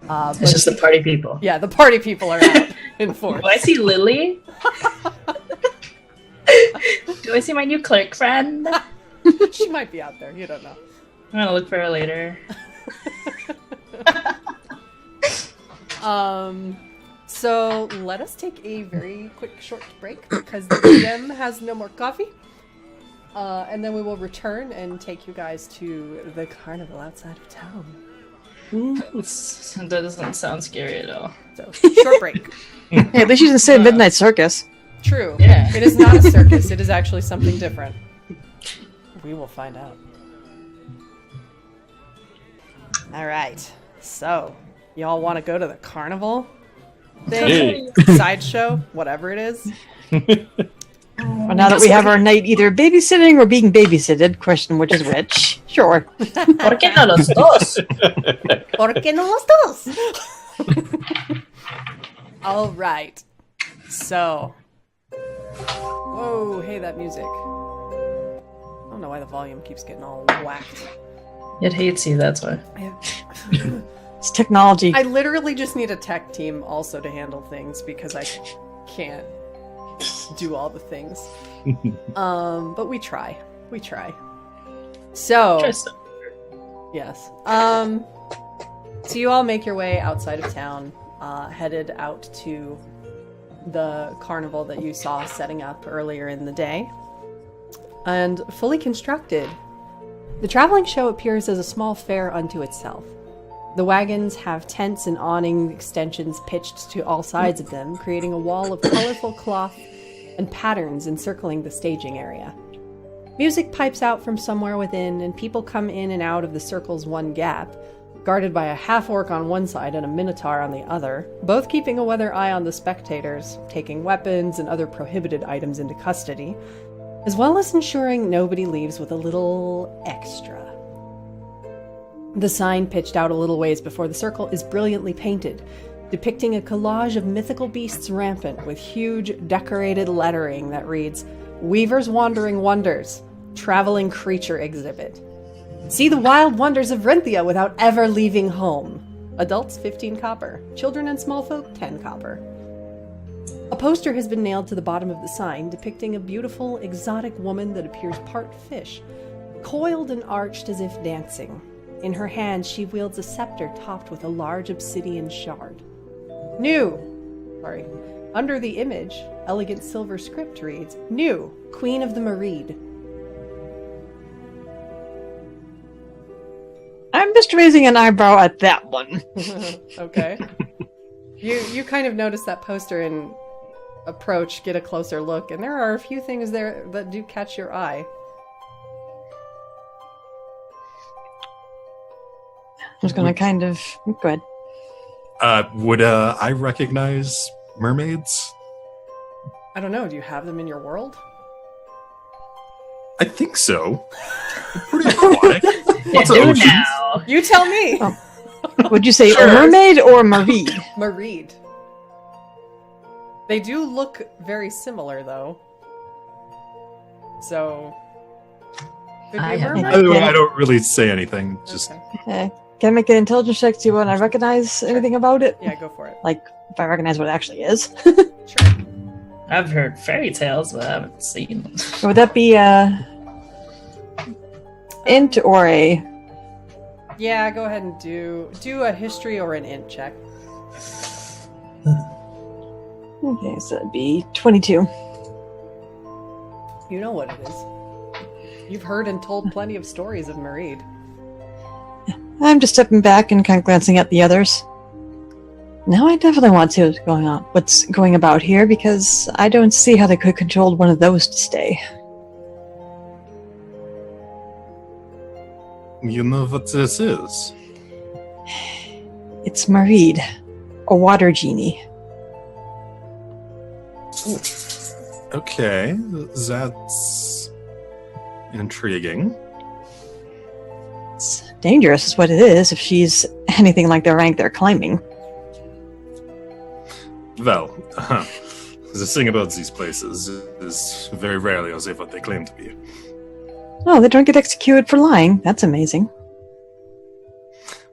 It's just the party people. Yeah, the party people are out in force. Do I see Lily? Do I see my new clerk friend? She might be out there. You don't know. I'm gonna look for her later. So let us take a very quick short break because the GM has no more coffee. And then we will return and take you guys to the carnival outside of town. That doesn't sound scary at all. So, short break. Hey, at least you didn't say Midnight Circus. True. Yeah. It is not a circus. It is actually something different. We will find out. Alright. So, y'all want to go to the carnival thing? Sideshow? Whatever it is? Well, now that we have our night either babysitting or being babysitted, question which is which. Sure. ¿Por qué no los dos? ¿Por qué no los dos? Alright. So. Whoa, hey, that music. I don't know why the volume keeps getting all whacked. It hates you, that's why. It's technology. I literally just need a tech team also to handle things because I can't do all the things. But we try. We try. So, yes. So you all make your way outside of town, headed out to the carnival that you saw setting up earlier in the day. And fully constructed, the traveling show appears as a small fair unto itself. The wagons have tents and awning extensions pitched to all sides of them, creating a wall of colorful cloth and patterns encircling the staging area. Music pipes out from somewhere within, and people come in and out of the circle's one gap, guarded by a half-orc on one side and a minotaur on the other, both keeping a weather eye on the spectators, taking weapons and other prohibited items into custody, as well as ensuring nobody leaves with a little extra. The sign pitched out a little ways before the circle is brilliantly painted, depicting a collage of mythical beasts rampant with huge decorated lettering that reads, Weaver's Wandering Wonders, Traveling Creature Exhibit. See the wild wonders of Renthia without ever leaving home. Adults, 15 copper. Children and small folk, 10 copper. A poster has been nailed to the bottom of the sign depicting a beautiful, exotic woman that appears part fish, coiled and arched as if dancing. In her hand, she wields a scepter topped with a large obsidian shard. Under the image, elegant silver script reads, New, Queen of the Mareed. I'm just raising an eyebrow at that one. Okay. You kind of notice that poster and approach, get a closer look, and there are a few things there that do catch your eye. I'm just gonna kind of... Go ahead. Would I recognize mermaids? I don't know, do you have them in your world? I think so. Pretty aquatic. Lots of Do oceans. now. You tell me! Oh. Would you say Sure. a mermaid or a mareed? Mareed. They do look very similar, though. So... Could be I a have- mermaid? Either way, I don't really say anything. Just Okay. Can I make an intelligence check to see when I recognize anything about it? Yeah, go for it. Like, if I recognize what it actually is. Sure. I've heard fairy tales, but I haven't seen them. Would that be a int or a... Yeah, go ahead and do a history or an int check. Okay, so that'd be 22. You know what it is. You've heard and told plenty of stories of Mareed. I'm just stepping back and kind of glancing at the others. Now I definitely want to see what's going about here, because I don't see how they could have controlled one of those to stay. you know what this is. It's Mareed, a water genie. Okay, that's intriguing. It's dangerous is what it is if she's anything like the rank they're claiming. Well, the thing about these places is very rarely are they what they claim to be. Oh, they don't get executed for lying. That's amazing.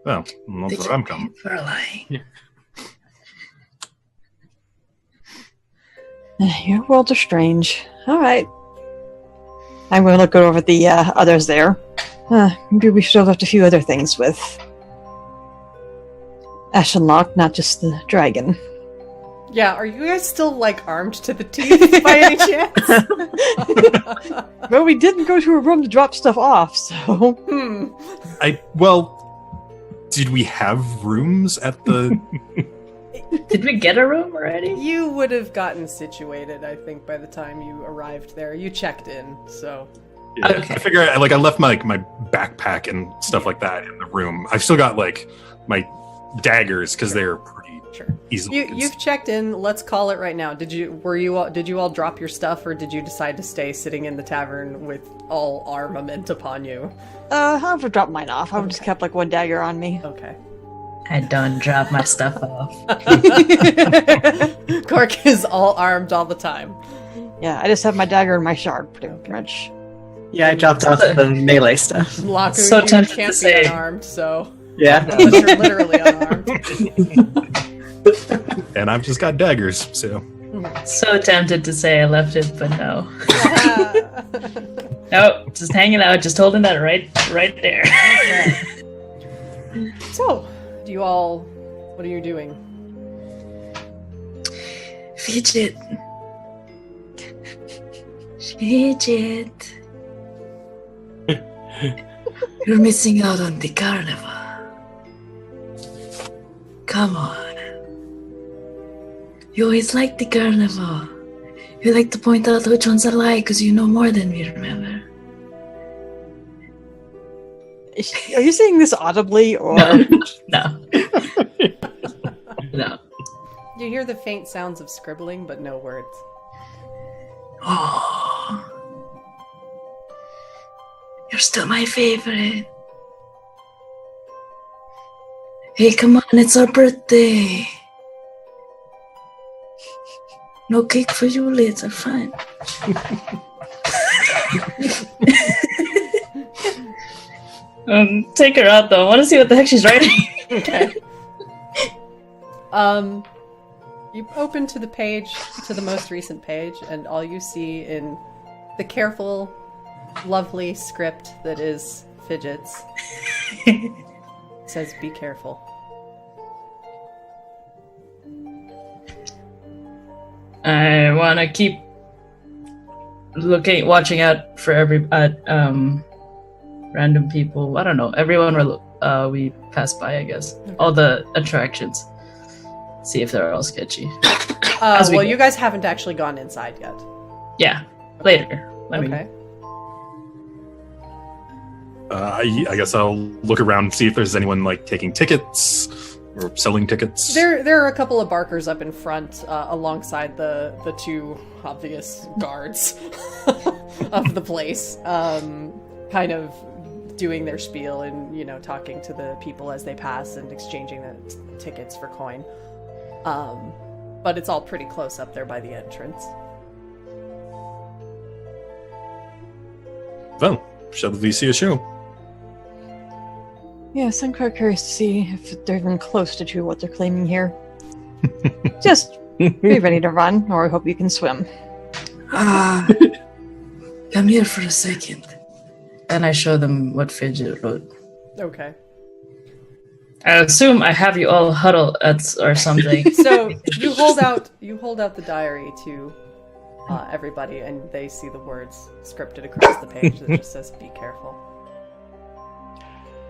Well, not They where get I'm coming. paid for lying. Your worlds are strange. Alright. I'm going to look over at the others there. Maybe we should have left a few other things with Ashenlock, not just the dragon. Yeah, are you guys still, like, armed to the teeth by any chance? Well, we didn't go to a room to drop stuff off, so... Did we have rooms at the... Did we get a room already? You would have gotten situated, I think, by the time you arrived there. You checked in, so... Yeah, Okay. I figure I left my backpack and stuff like that in the room. I've still got like my daggers because they're pretty Sure. easily. You've checked in. Let's call it right now. Did you all drop your stuff, or did you decide to stay sitting in the tavern with all armament upon you? I'll have dropped mine off. I've just kept like one dagger on me. Okay. I don't drop my stuff off. Corke is all armed all the time. Yeah, I just have my dagger and my shard, pretty much. Yeah, I dropped off the melee stuff. Mlaaku, So you tempted can't to be say- unarmed, so Yeah. unless you're literally unarmed. And I've just got daggers, so So tempted to say I left it, but no. No, just hanging out, just holding that right there. So, what are you doing? Fidget. Fidget. You're missing out on the carnival. Come on. You always like the carnival. You like to point out which ones are lie because you know more than we remember. Are you saying this audibly, or...? No. No. You hear the faint sounds of scribbling, but no words. Oh, You're still my favorite. Hey, come on, it's our birthday. No cake for you later, fine. Take her out though. I want to see what the heck she's writing. Okay. You open to the most recent page, and all you see in the careful, lovely script that is Fidget's says, "Be careful." I want to keep watching out for random people. I don't know. Everyone we pass by, I guess. All the attractions. See if they're all sketchy. Well, you guys haven't actually gone inside yet. Yeah, later. Okay. I guess I'll look around and see if there's anyone like taking tickets or selling tickets. There are a couple of barkers up in front, alongside the two obvious guards of the place, kind of doing their spiel and talking to the people as they pass and exchanging the tickets for coin. But it's all pretty close up there by the entrance. Well, shall we see a show? Yes, I'm quite curious to see if they're even close to what they're claiming here. Just be ready to run, or I hope you can swim. Come here for a second. And I show them what Fidget wrote. Okay. I assume I have you all huddle or something. So you hold out the diary to everybody, and they see the words scripted across the page that just says, "Be careful."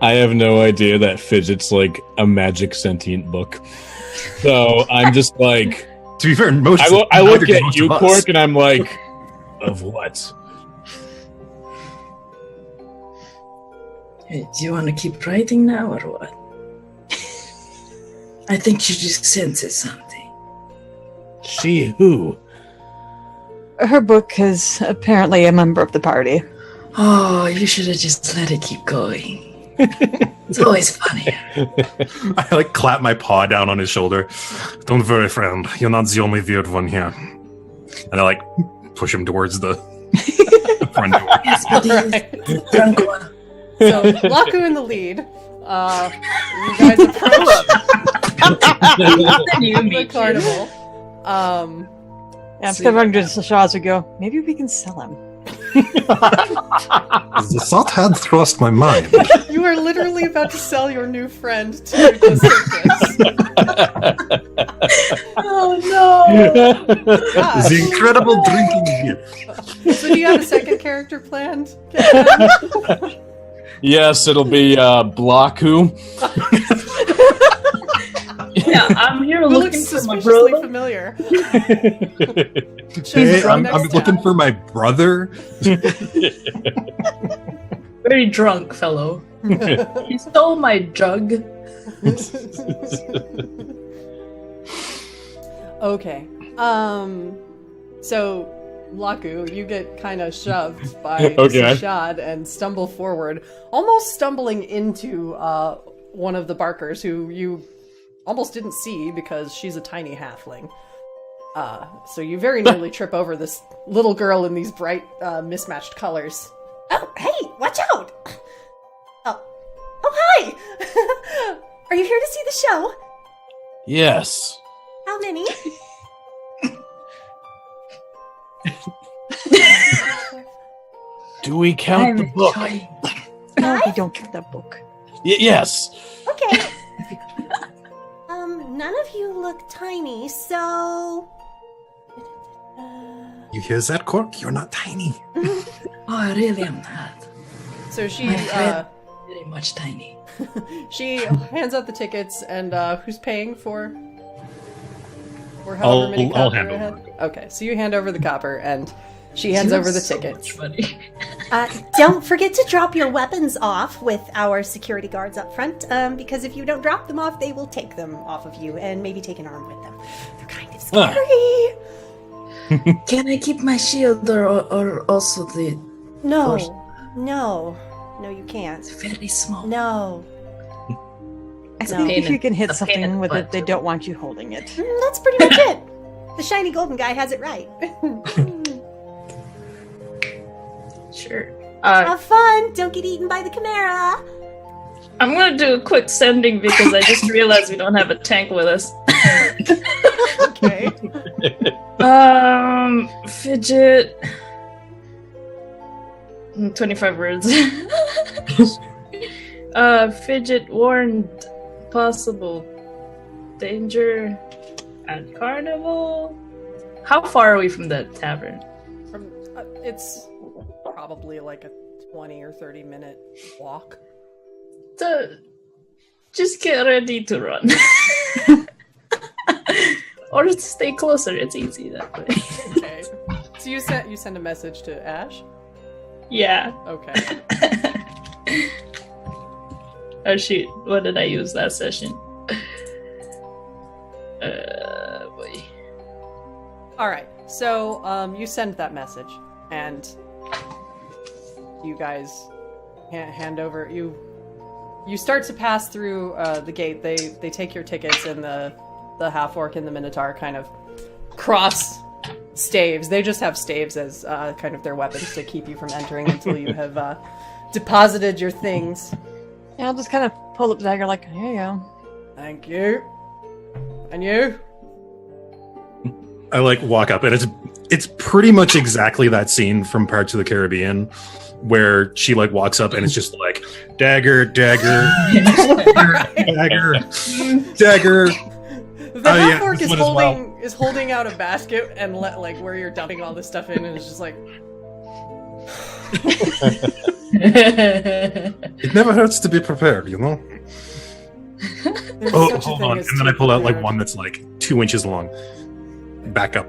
I have no idea that Fidget's like a magic sentient book. So I'm just like... To be fair, most I look at you, Corke, and I'm like, of what? Hey, do you want to keep writing now or what? I think she just senses something. She who? Her book is apparently a member of the party. Oh, you should have just let it keep going. It's always funny. I like clap my paw down on his shoulder. Don't worry, friend. You're not the only weird one here. And I like push him towards the front door. Yes, but Right. drunk one. So Mlaaku in the lead. You guys approach the carnival. Yeah, I'm just gonna run to Sah'Shad and go, maybe we can sell him. The thought had thrust my mind. You are literally about to sell your new friend to the circus. Oh no! Gosh. The incredible drinking gift. So do you have a second character planned? Yes, it'll be Mlaaku. Yeah, I'm here Who looking looks for my suspiciously brother. familiar. Hey, I'm Next looking time. for my brother. Very drunk fellow. He stole my jug. Okay. So Mlaaku, you get kind of shoved by Okay. Sah'Shad and stumble forward, almost stumbling into one of the barkers who you almost didn't see because she's a tiny halfling. So you very nearly trip over this little girl in these bright, mismatched colors. Oh, hey, watch out! Oh, hi! Are you here to see the show? Yes. How many? Do we count the book? No, we don't count that book. Yes. Okay. None of you look tiny, so... You hear that, Corke? You're not tiny. Oh, I really am not. So she My friend, very much tiny. she hands out the tickets, and who's paying for however many I'll copper hand I had? over. Okay, so you hand over the copper, and she hands over the So tickets. much money. Don't forget to drop your weapons off with our security guards up front, because if you don't drop them off, they will take them off of you and maybe take an arm with them. They're kind of scary. Can I keep my shield or also the... No, Force. no. No, you can't. It's very small. No. I No. think if you can hit A pain in something the with butt. it, they don't want you holding it. That's pretty much it. The shiny golden guy has it right. Sure. Have fun. Don't get eaten by the chimera. I'm gonna do a quick sending because I just realized we don't have a tank with us. Okay. Fidget. 25 words. Fidget warned possible danger at carnival. How far are we from the tavern? From it's probably like a 20 or 30 minute walk. Just get ready to run. Or stay closer, it's easy that way. Okay. So you send a message to Ash? Yeah. Okay. Oh shoot, what did I use last session? Boy. Alright. So you send that message and you guys hand over you start to pass through the gate. They take your tickets, and the half-orc and the minotaur kind of cross staves. They just have staves as kind of their weapons to keep you from entering until you have deposited your things. Yeah, I'll just kind of pull up the dagger like, here you go. Thank you. And you? I like walk up, and it's pretty much exactly that scene from Pirates of the Caribbean, where she like walks up and it's just like dagger, dagger, dagger, dagger. The half-orc this is one as holding out a basket and like where you're dumping all this stuff in, and it's just like. It never hurts to be prepared, you know. There's Oh, such a hold thing on, as and then I to pull out like prepared. one that's like 2 inches long. Back up.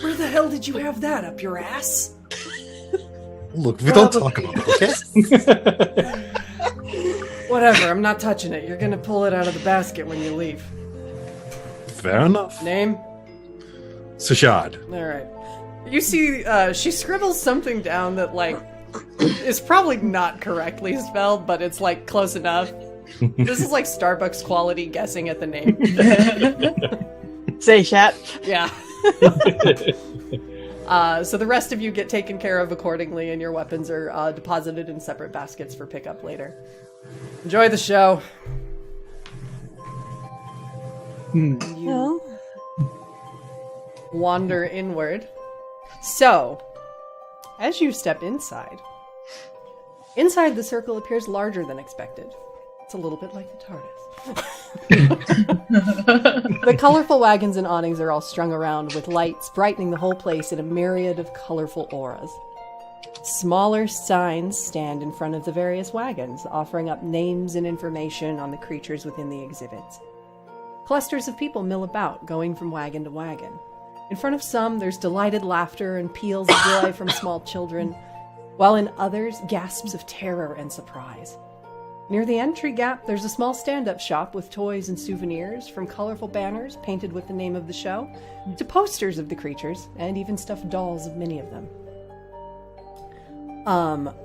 Where the hell did you have that up your ass? Look, we don't talk about it, okay? Whatever, I'm not touching it. You're gonna pull it out of the basket when you leave. Fair enough. Name? Sah'Shad. Alright. You see, she scribbles something down that, like, is probably not correctly spelled, but it's, like, close enough. This is, like, Starbucks quality guessing at the name. Say, chat. Yeah. So the rest of you get taken care of accordingly, and your weapons are deposited in separate baskets for pickup later. Enjoy the show. You wander inward. So, as you step inside the circle appears larger than expected. It's a little bit like the TARDIS. The colorful wagons and awnings are all strung around with lights, brightening the whole place in a myriad of colorful auras. Smaller signs stand in front of the various wagons, offering up names and information on the creatures within the exhibits. Clusters of people mill about, going from wagon to wagon. In front of some, there's delighted laughter and peals of joy from small children, while in others, gasps of terror and surprise. Near the entry gap, there's a small stand-up shop with toys and souvenirs, from colorful banners painted with the name of the show, to posters of the creatures, and even stuffed dolls of many of them.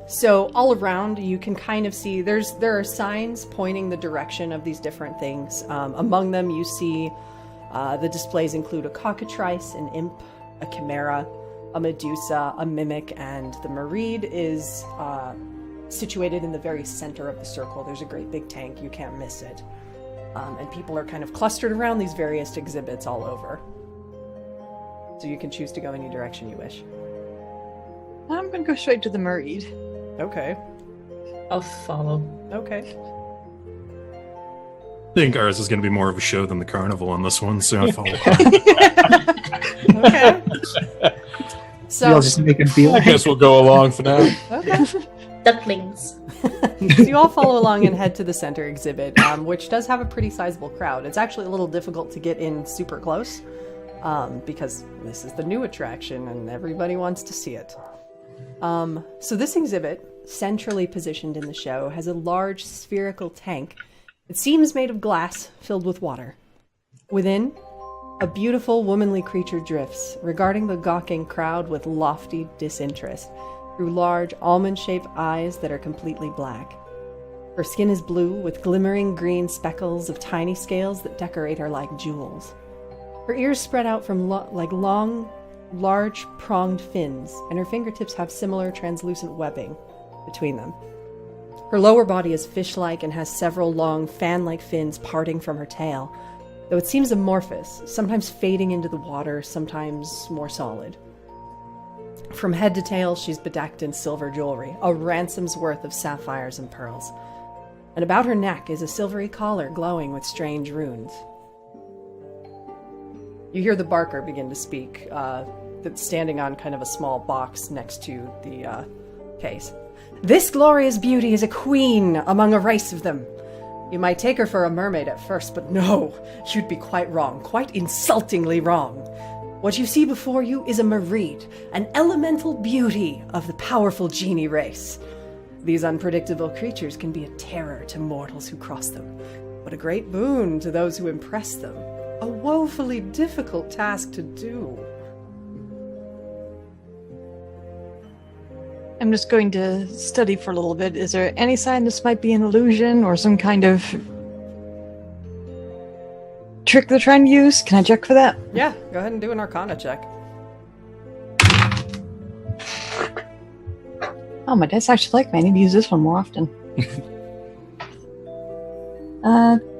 So all around, you can kind of see, there are signs pointing the direction of these different things. Among them, you see the displays include a cockatrice, an imp, a chimera, a medusa, a mimic, and the Mareed is situated in the very center of the circle. There's a great big tank, you can't miss it. And people are kind of clustered around these various exhibits all over. So you can choose to go any direction you wish. I'm going to go straight to the Mareed. Okay. I'll follow. Okay. I think ours is going to be more of a show than the carnival on this one, so I follow. Okay. We'll So, just make a deal. I guess we'll go along for now. okay. Ducklings. So you all follow along and head to the center exhibit, which does have a pretty sizable crowd. It's actually a little difficult to get in super close, because this is the new attraction and everybody wants to see it. So this exhibit, centrally positioned in the show, has a large spherical tank. It seems made of glass filled with water. Within, a beautiful womanly creature drifts, regarding the gawking crowd with lofty disinterest. through large, almond-shaped eyes that are completely black. Her skin is blue, with glimmering green speckles of tiny scales that decorate her like jewels. Her ears spread out from like long, large, pronged fins, and her fingertips have similar translucent webbing between them. Her lower body is fish-like and has several long, fan-like fins parting from her tail, though it seems amorphous, sometimes fading into the water, sometimes more solid. From head to tail, she's bedecked in silver jewelry, a ransom's worth of sapphires and pearls. And about her neck is a silvery collar glowing with strange runes. You hear the Barker begin to speak, that's standing on kind of a small box next to the case. This glorious beauty is a queen among a race of them. You might take her for a mermaid at first, but no, you'd be quite wrong, quite insultingly wrong. What you see before you is a Mareed, an elemental beauty of the powerful genie race. These unpredictable creatures can be a terror to mortals who cross them, but a great boon to those who impress them. A woefully difficult task to do. I'm just going to study for a little bit. Is there any sign this might be an illusion or some kind of trick they're trying to use? Can I check for that? Yeah, go ahead and do an Arcana check. Oh, my dice actually like me. I need to use this one more often.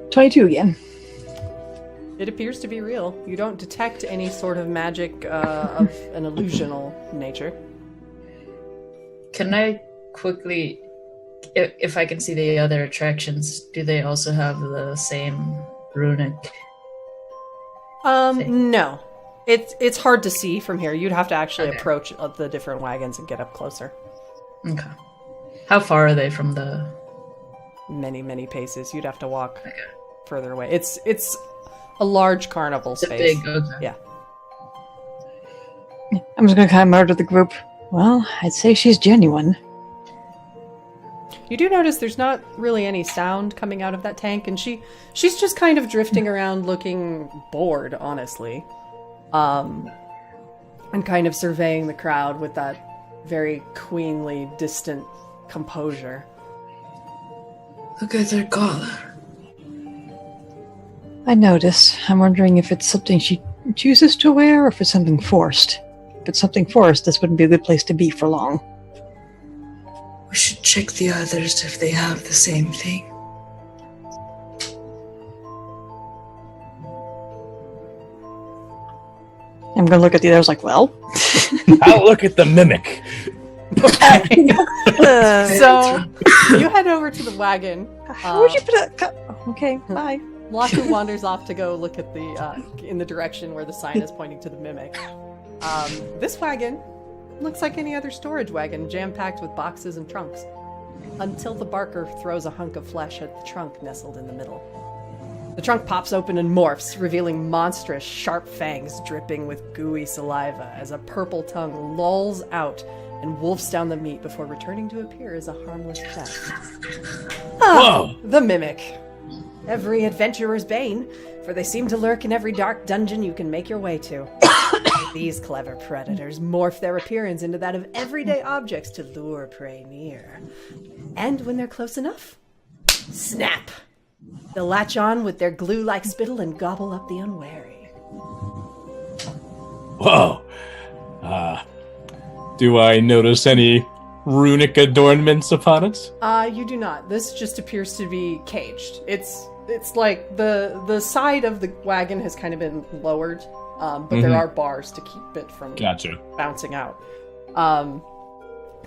22 again. It appears to be real. You don't detect any sort of magic of an illusional nature. Can I quickly, if I can see the other attractions, do they also have the same runic? No. It's hard to see from here. You'd have to actually approach the different wagons and get up closer. Okay. How far are they from the... Many, many paces. You'd have to walk further away. It's a large carnival space. Big, okay. Yeah. I'm just going to kind of mutter to the group. Well, I'd say she's genuine. You do notice there's not really any sound coming out of that tank, and she's just kind of drifting around looking bored, honestly. And kind of surveying the crowd with that very queenly, distant composure. Look at her collar. I notice. I'm wondering if it's something she chooses to wear or if it's something forced. If it's something forced, this wouldn't be a good place to be for long. We should check the others if they have the same thing. I'm going to look at the others like, well... I'll look at the mimic. So, you head over to the wagon. How would you put a... Okay, bye. Mlaaku wanders off to go look at the in the direction where the sign is pointing to the mimic. This wagon looks like any other storage wagon, jam-packed with boxes and trunks. Until the Barker throws a hunk of flesh at the trunk nestled in the middle. The trunk pops open and morphs, revealing monstrous, sharp fangs dripping with gooey saliva as a purple tongue lolls out and wolfs down the meat before returning to appear as a harmless pet. Whoa! The mimic. Every adventurer's bane, for they seem to lurk in every dark dungeon you can make your way to. These clever predators morph their appearance into that of everyday objects to lure prey near. And when they're close enough, snap! They'll latch on with their glue-like spittle and gobble up the unwary. Whoa. Do I notice any runic adornments upon it? You do not. This just appears to be caged. It's like the side of the wagon has kind of been lowered, but there are bars to keep it from bouncing out.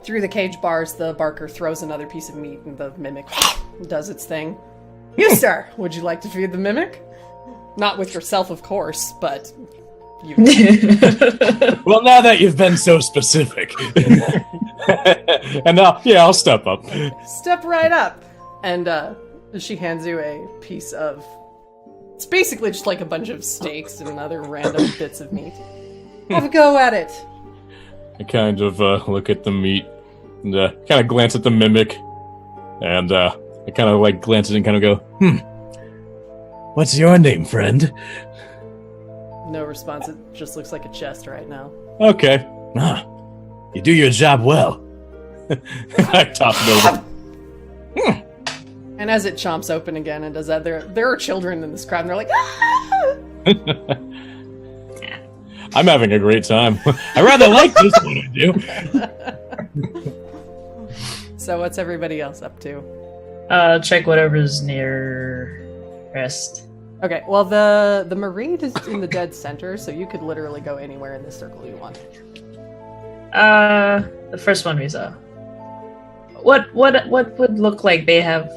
Through the cage bars, the Barker throws another piece of meat, and the mimic does its thing. You, sir, would you like to feed the mimic? Not with yourself, of course, but you. Well, now that you've been so specific. And I'll step up. Step right up. And she hands you a piece of... It's basically just like a bunch of steaks and other random bits of meat. Have a go at it. I kind of look at the meat and kind of glance at the mimic. And I kind of like glance at it and kind of go, what's your name, friend? No response. It just looks like a chest right now. Okay. You do your job well. I toss it over. And as it chomps open again and does that, there are children in this crowd, and they're like, ah! I'm having a great time. I rather like this than I do. So what's everybody else up to? Check whatever's nearest. Okay, well the Marine is in the dead center, so you could literally go anywhere in this circle you want. The first one we saw. What would look like they have?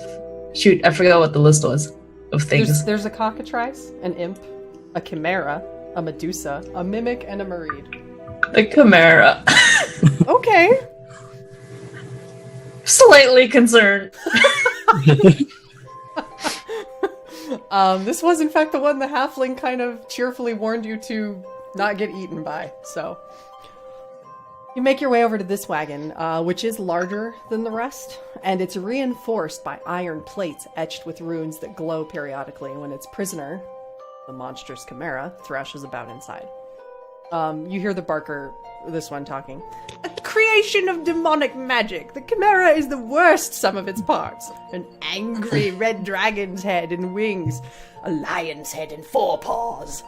Shoot, I forgot what the list was of things. There's a cockatrice, an imp, a chimera, a medusa, a mimic, and a mareed. The chimera. Okay. Slightly concerned. This was in fact the one the halfling kind of cheerfully warned you to not get eaten by, so. You make your way over to this wagon, which is larger than the rest, and it's reinforced by iron plates etched with runes that glow periodically when its prisoner, the monstrous chimera, thrashes about inside. You hear the barker, this one talking. A creation of demonic magic. The chimera is the worst sum of its parts. An angry red dragon's head and wings, a lion's head and forepaws,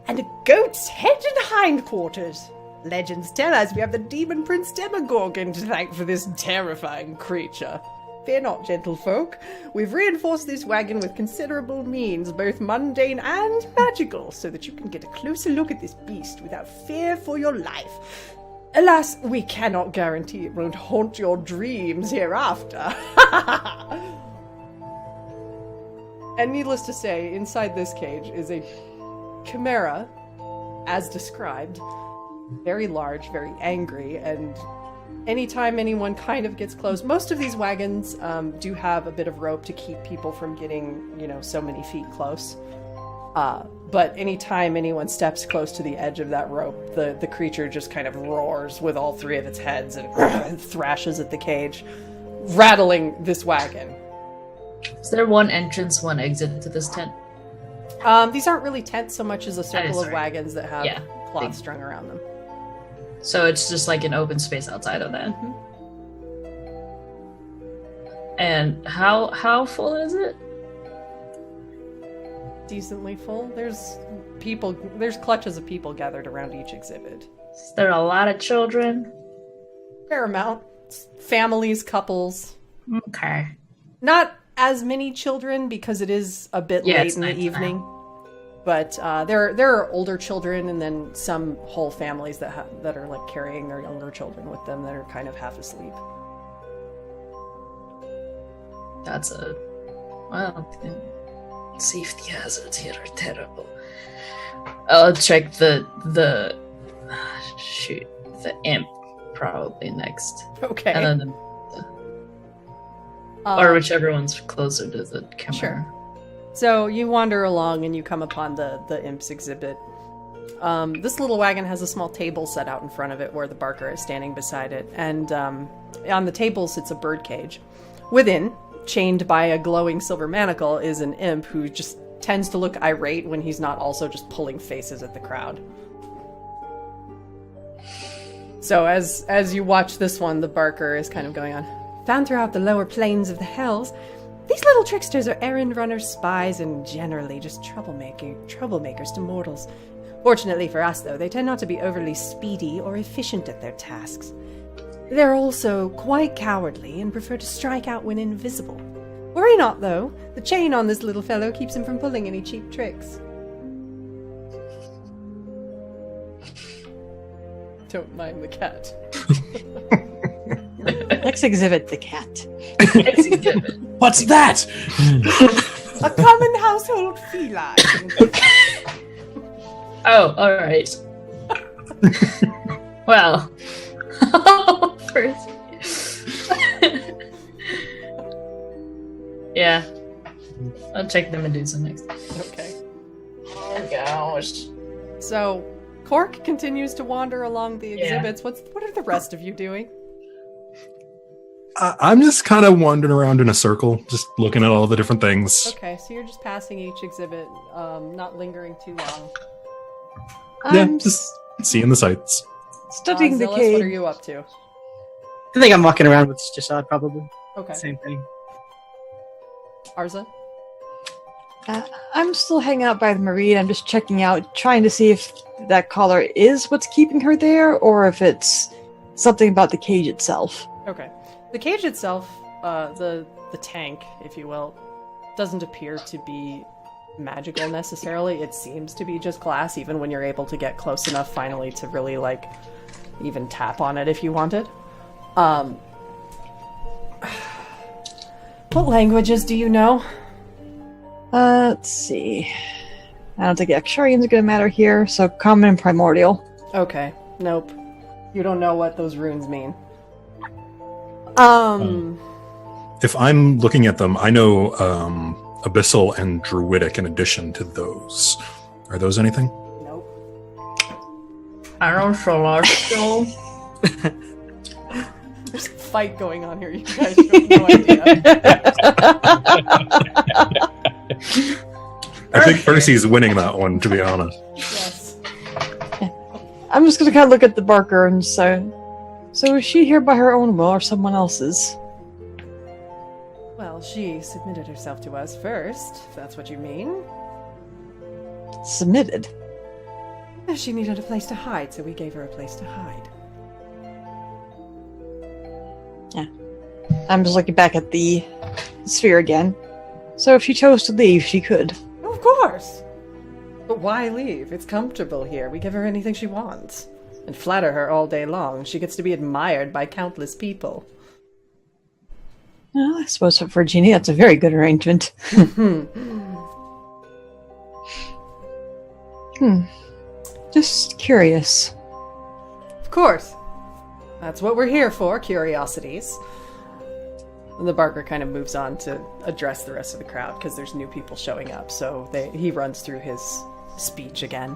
and a goat's head and hindquarters. Legends tell us we have the demon prince Demogorgon to thank for this terrifying creature. Fear not, gentlefolk. We've reinforced this wagon with considerable means, both mundane and magical, so that you can get a closer look at this beast without fear for your life. Alas, we cannot guarantee it won't haunt your dreams hereafter. And needless to say, inside this cage is a chimera, as described, very large, very angry, and anytime anyone kind of gets close, most of these wagons do have a bit of rope to keep people from getting, so many feet close. But anytime anyone steps close to the edge of that rope, the creature just kind of roars with all three of its heads and thrashes at the cage, rattling this wagon. Is there one entrance, one exit to this tent? These aren't really tents so much as a circle of wagons that have cloth strung around them. So it's just like an open space outside of that. Mm-hmm. And how full is it? Decently full. There's clutches of people gathered around each exhibit. Is there a lot of children? Fair amount. Families, couples. Okay. Not as many children because it is a bit late in the evening. But there are older children, and then some whole families that are like carrying their younger children with them that are kind of half asleep. That's Safety hazards here are terrible. I'll check the imp probably next. Okay. And then or whichever one's closer to the camera. Sure. So you wander along and you come upon the imp's exhibit. This little wagon has a small table set out in front of it where the barker is standing beside it. And on the table sits a birdcage. Within, chained by a glowing silver manacle, is an imp who just tends to look irate when he's not also just pulling faces at the crowd. So as you watch this one, the barker is kind of going on. Found throughout the lower plains of the Hells, these little tricksters are errand runners, spies, and generally just troublemakers to mortals. Fortunately for us, though, they tend not to be overly speedy or efficient at their tasks. They're also quite cowardly and prefer to strike out when invisible. Worry not, though. The chain on this little fellow keeps him from pulling any cheap tricks. Don't mind the cat. Let's exhibit the cat. What's that? A common household feline. Oh, all right. Well, first, yeah. I'll check the Medusa next. Okay. Oh gosh. So, Corke continues to wander along the exhibits. What are the rest of you doing? I'm just kind of wandering around in a circle, just looking at all the different things. Okay, so you're just passing each exhibit, not lingering too long. Yeah, just seeing the sights. Studying the Xellos, cage. what are you up to? I think I'm walking around with Sah'Shad, probably. Okay. Same thing. Arza? I'm still hanging out by the Marie. I'm just checking out, trying to see if that collar is what's keeping her there, or if it's something about the cage itself. Okay. The cage itself, the tank, if you will, doesn't appear to be magical necessarily. It seems to be just glass, even when you're able to get close enough finally to really, like, even tap on it if you wanted. What languages do you know? Let's see. I don't think Exarian's gonna matter here, so Common and Primordial. Okay. Nope. You don't know what those runes mean. If I'm looking at them, I know Abyssal and Druidic in addition to those. Are those anything? Nope. I don't celestial. There's a fight going on here. You guys have no idea. I think Percy's winning that one, to be honest. Yes. I'm just gonna kind of look at the Barker and say, so is she here by her own will or someone else's? Well, she submitted herself to us first, if that's what you mean. Submitted? She needed a place to hide, so we gave her a place to hide. Yeah. I'm just looking back at the sphere again. So if she chose to leave, she could. Of course! But why leave? It's comfortable here. We give her anything she wants. And flatter her all day long. She gets to be admired by countless people. Well, I suppose for Virginia, that's a very good arrangement. Just curious. Of course. That's what we're here for, curiosities. And the Barker kind of moves on to address the rest of the crowd because there's new people showing up. So he runs through his speech again.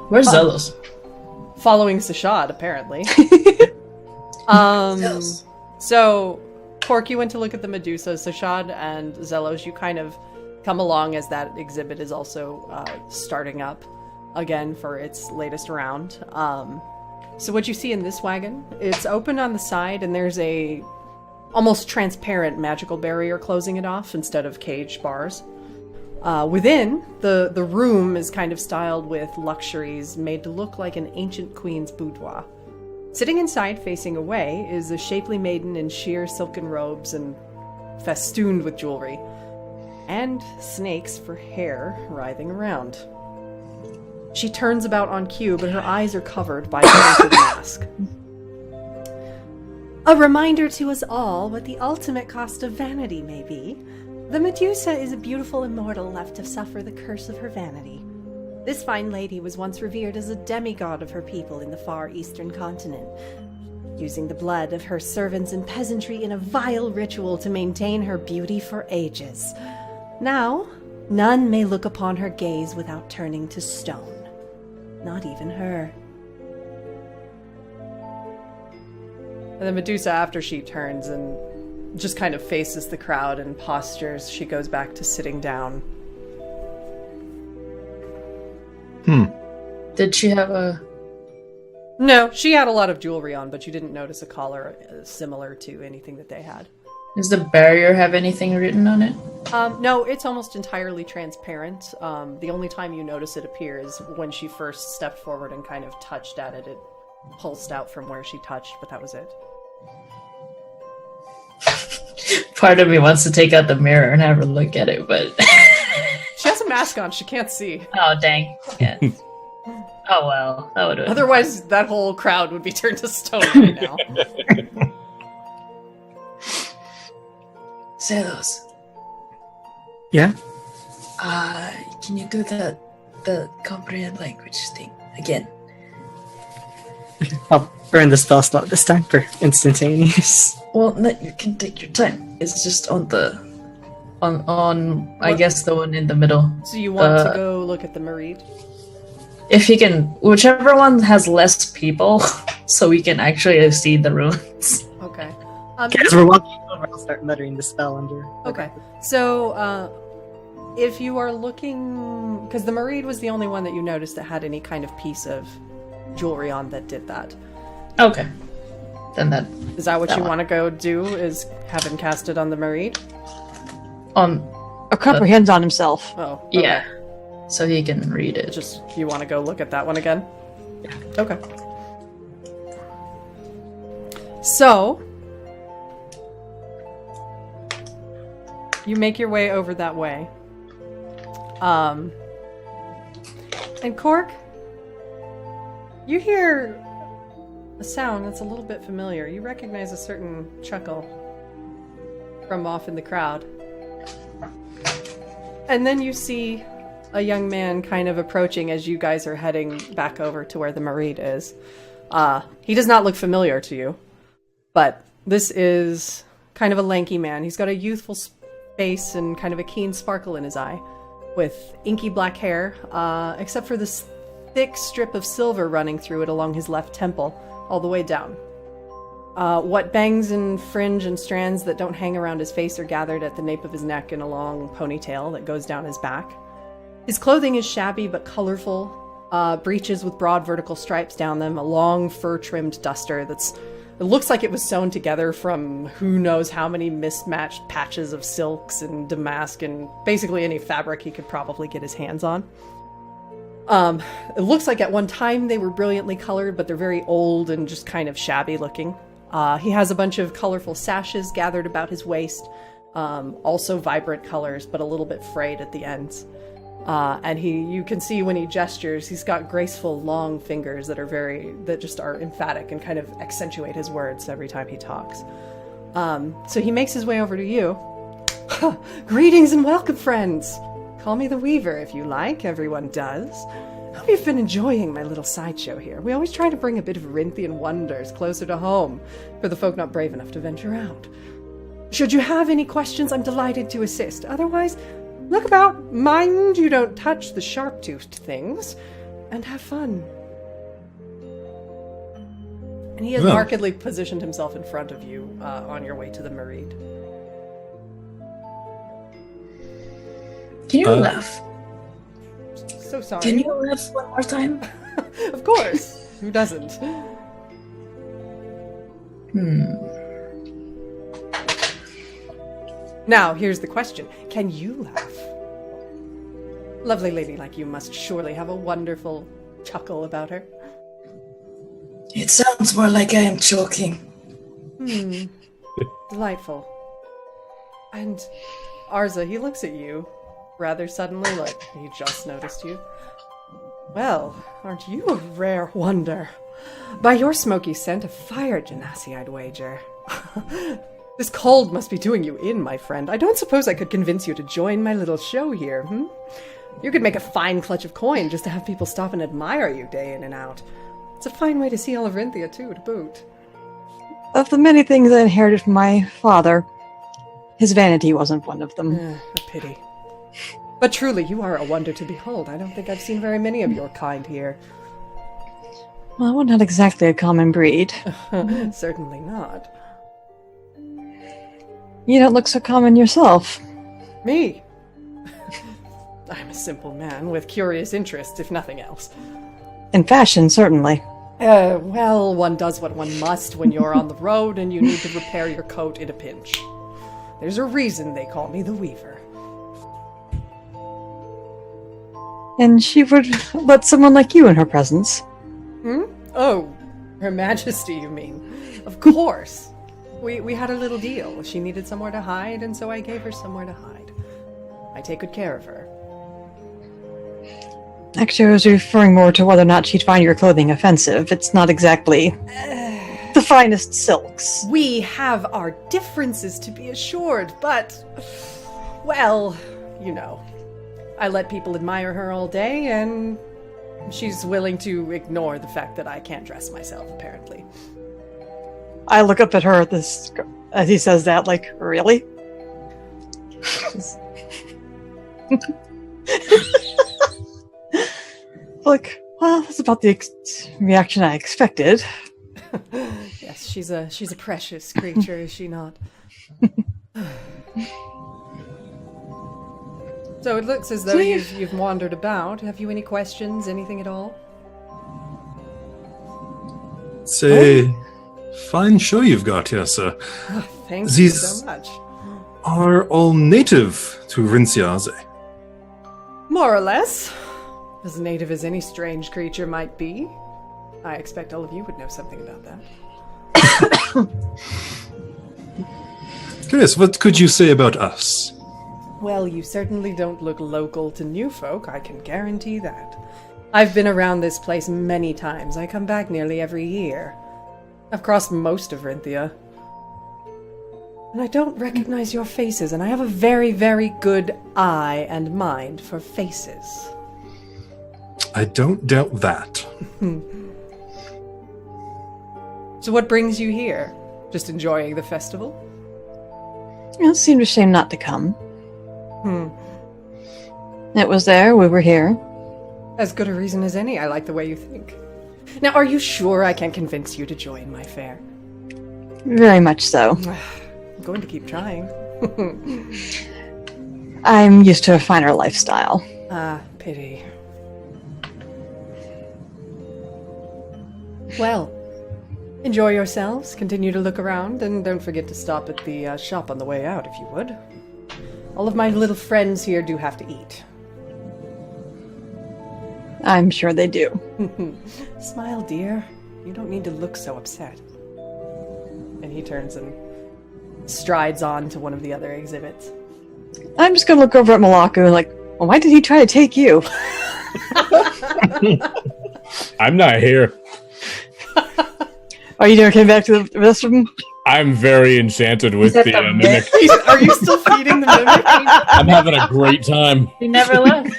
Where's Xellos? Following Sah'Shad, apparently. Yes. So, Corke, you went to look at the Medusa. Sah'Shad and Xellos, you kind of come along as that exhibit is also starting up again for its latest round. So what you see in this wagon, it's open on the side and there's a almost transparent magical barrier closing it off instead of cage bars. Within, the room is kind of styled with luxuries made to look like an ancient queen's boudoir. Sitting inside, facing away, is a shapely maiden in sheer silken robes and festooned with jewelry, and snakes for hair writhing around. She turns about on cue, but her eyes are covered by a painted mask. A reminder to us all what the ultimate cost of vanity may be. The Medusa is a beautiful immortal left to suffer the curse of her vanity. This fine lady was once revered as a demigod of her people in the far eastern continent, using the blood of her servants and peasantry in a vile ritual to maintain her beauty for ages. Now, none may look upon her gaze without turning to stone. Not even her. And the Medusa, after she turns and just kind of faces the crowd and postures, she goes back to sitting down. Did she have a... No, she had a lot of jewelry on, but you didn't notice a collar similar to anything that they had. Does the barrier have anything written on it? No, it's almost entirely transparent. The only time you notice it appear is when she first stepped forward and kind of touched at it. It pulsed out from where she touched, but that was it. Part of me wants to take out the mirror and have her look at it, but... She has a mask on, she can't see. Oh, dang. Yeah. Oh, well. That would have... Otherwise, that whole crowd would be turned to stone right now. Xellos, Yeah? can you do the comprehend language thing again? I'll burn the spell slot this time for instantaneous. Well, no, you can take your time. It's just on the... I guess the one in the middle. So you want to go look at the Marid? If he can... Whichever one has less people, so we can actually see the ruins. Okay. As we're walking over, I'll start muttering the spell under. Okay. So, if you are looking... Because the Marid was the only one that you noticed that had any kind of piece of jewelry on that did that. Okay. then that Is that what That you one. want to go do? Is have him cast it on the Mareed? on Or comprehends on himself. Oh, okay. yeah, so he can read it. Just you want to go look at that one again? Yeah. Okay. So you make your way over that way. And Corke, you hear a sound that's a little bit familiar. You recognize a certain chuckle from off in the crowd. And then you see a young man kind of approaching as you guys are heading back over to where the Mareed is. He does not look familiar to you, but this is kind of a lanky man. He's got a youthful face and kind of a keen sparkle in his eye, with inky black hair, except for this thick strip of silver running through it along his left temple, all the way down. What bangs and fringe and strands that don't hang around his face are gathered at the nape of his neck in a long ponytail that goes down his back. His clothing is shabby but colorful, breeches with broad vertical stripes down them, a long fur-trimmed duster it looks like it was sewn together from who knows how many mismatched patches of silks and damask and basically any fabric he could probably get his hands on. It looks like at one time they were brilliantly colored, but they're very old and just kind of shabby looking. He has a bunch of colorful sashes gathered about his waist, also vibrant colors, but a little bit frayed at the ends. And you can see when he gestures, he's got graceful, long fingers that just are emphatic and kind of accentuate his words every time he talks. So he makes his way over to you. Greetings and welcome, friends. Call me the Weaver if you like, everyone does. Hope you've been enjoying my little sideshow here. We always try to bring a bit of Rinthian wonders closer to home for the folk not brave enough to venture out. Should you have any questions, I'm delighted to assist. Otherwise, look about, mind you don't touch the sharp-toothed things, and have fun. And he has markedly positioned himself in front of you on your way to the Mareed. Can you laugh? So sorry. Can you laugh one more time? Of course. Who doesn't? Now, here's the question. Can you laugh? Lovely lady like you must surely have a wonderful chuckle about her. It sounds more like I am choking. Delightful. And Arza, he looks at you rather suddenly, like he just noticed you. Well, aren't you a rare wonder? By your smoky scent, a fire genasi, I'd wager. This cold must be doing you in, my friend. I don't suppose I could convince you to join my little show here, You could make a fine clutch of coin just to have people stop and admire you day in and out. It's a fine way to see all of Rinthia, too, to boot. Of the many things I inherited from my father, his vanity wasn't one of them. A pity. But truly, you are a wonder to behold. I don't think I've seen very many of your kind here. Well, we're not exactly a common breed. Certainly not. You don't look so common yourself. Me? I'm a simple man with curious interests, if nothing else. In fashion, certainly. Well, one does what one must when you're on the road and you need to repair your coat in a pinch. There's a reason they call me the Weaver. And she would let someone like you in her presence. Oh, Her Majesty, you mean? Of course. We had a little deal. She needed somewhere to hide, and so I gave her somewhere to hide. I take good care of her. Actually, I was referring more to whether or not she'd find your clothing offensive. It's not exactly the finest silks. We have our differences, to be assured, but, well, you know, I let people admire her all day, and she's willing to ignore the fact that I can't dress myself, apparently. I look up at her as he says that, like, really? Like, well, that's about the reaction I expected. Yes, she's a precious creature, is she not? So it looks as though you've wandered about. Have you any questions? Anything at all? Say, Fine show you've got here, sir. Thank you These- so much. Are all native to Rinciaze? More or less. As native as any strange creature might be. I expect all of you would know something about that. Chris, what could you say about us? Well, you certainly don't look local to Newfolk, I can guarantee that. I've been around this place many times. I come back nearly every year. I've crossed most of Rinthia. And I don't recognize your faces, and I have a very, very good eye and mind for faces. I don't doubt that. So what brings you here? Just enjoying the festival? It seemed a shame not to come. It was there, we were here. As good a reason as any. I like the way you think. Now, are you sure I can convince you to join my fair? Very much so. I'm going to keep trying. I'm used to a finer lifestyle. Ah, pity. Well, enjoy yourselves, continue to look around, and don't forget to stop at the shop on the way out, if you would. All of my little friends here do have to eat. I'm sure they do. Smile, dear. You don't need to look so upset. And he turns and strides on to one of the other exhibits. I'm just gonna look over at Mlaaku and like, well, why did he try to take you? I'm not here. Are you gonna come back to the rest of them? I'm very enchanted with the mimic. Are you still feeding the mimic? I'm having a great time. He never left.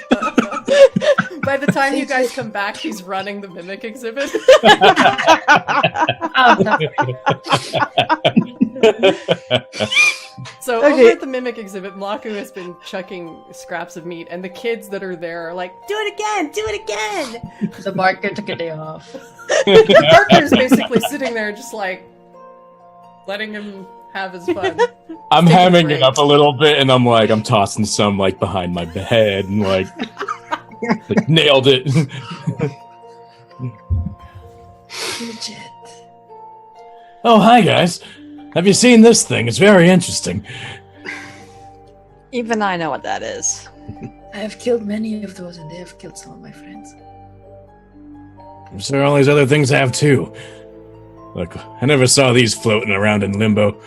By the time you guys come back, he's running the mimic exhibit. So over at the mimic exhibit, Mlaaku has been chucking scraps of meat, and the kids that are there are like, "Do it again! Do it again!" The barker took a day off. The barker's basically sitting there just like letting him have his fun. I'm Taking hamming breaks. it up a little bit, and I'm tossing some like behind my head, and like nailed it. Legit. Oh, hi guys. Have you seen this thing? It's very interesting. Even I know what that is. I have killed many of those, and they have killed some of my friends. I'm sure all these other things have too. Look, I never saw these floating around in limbo.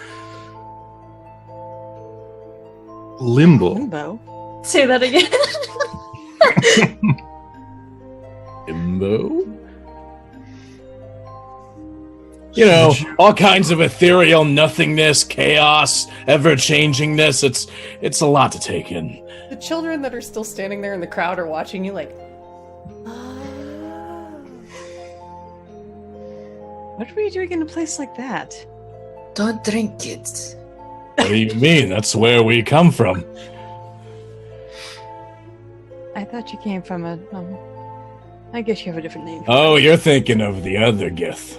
Limbo. Limbo. Say that again. Limbo? You know, all kinds of ethereal nothingness, chaos, ever-changingness. It's a lot to take in. The children that are still standing there in the crowd are watching you like, What were you doing in a place like that? Don't drink, kids. What do you mean? That's where we come from. I thought you came from a. I guess you have a different name. Oh, you're thinking of the other Gith.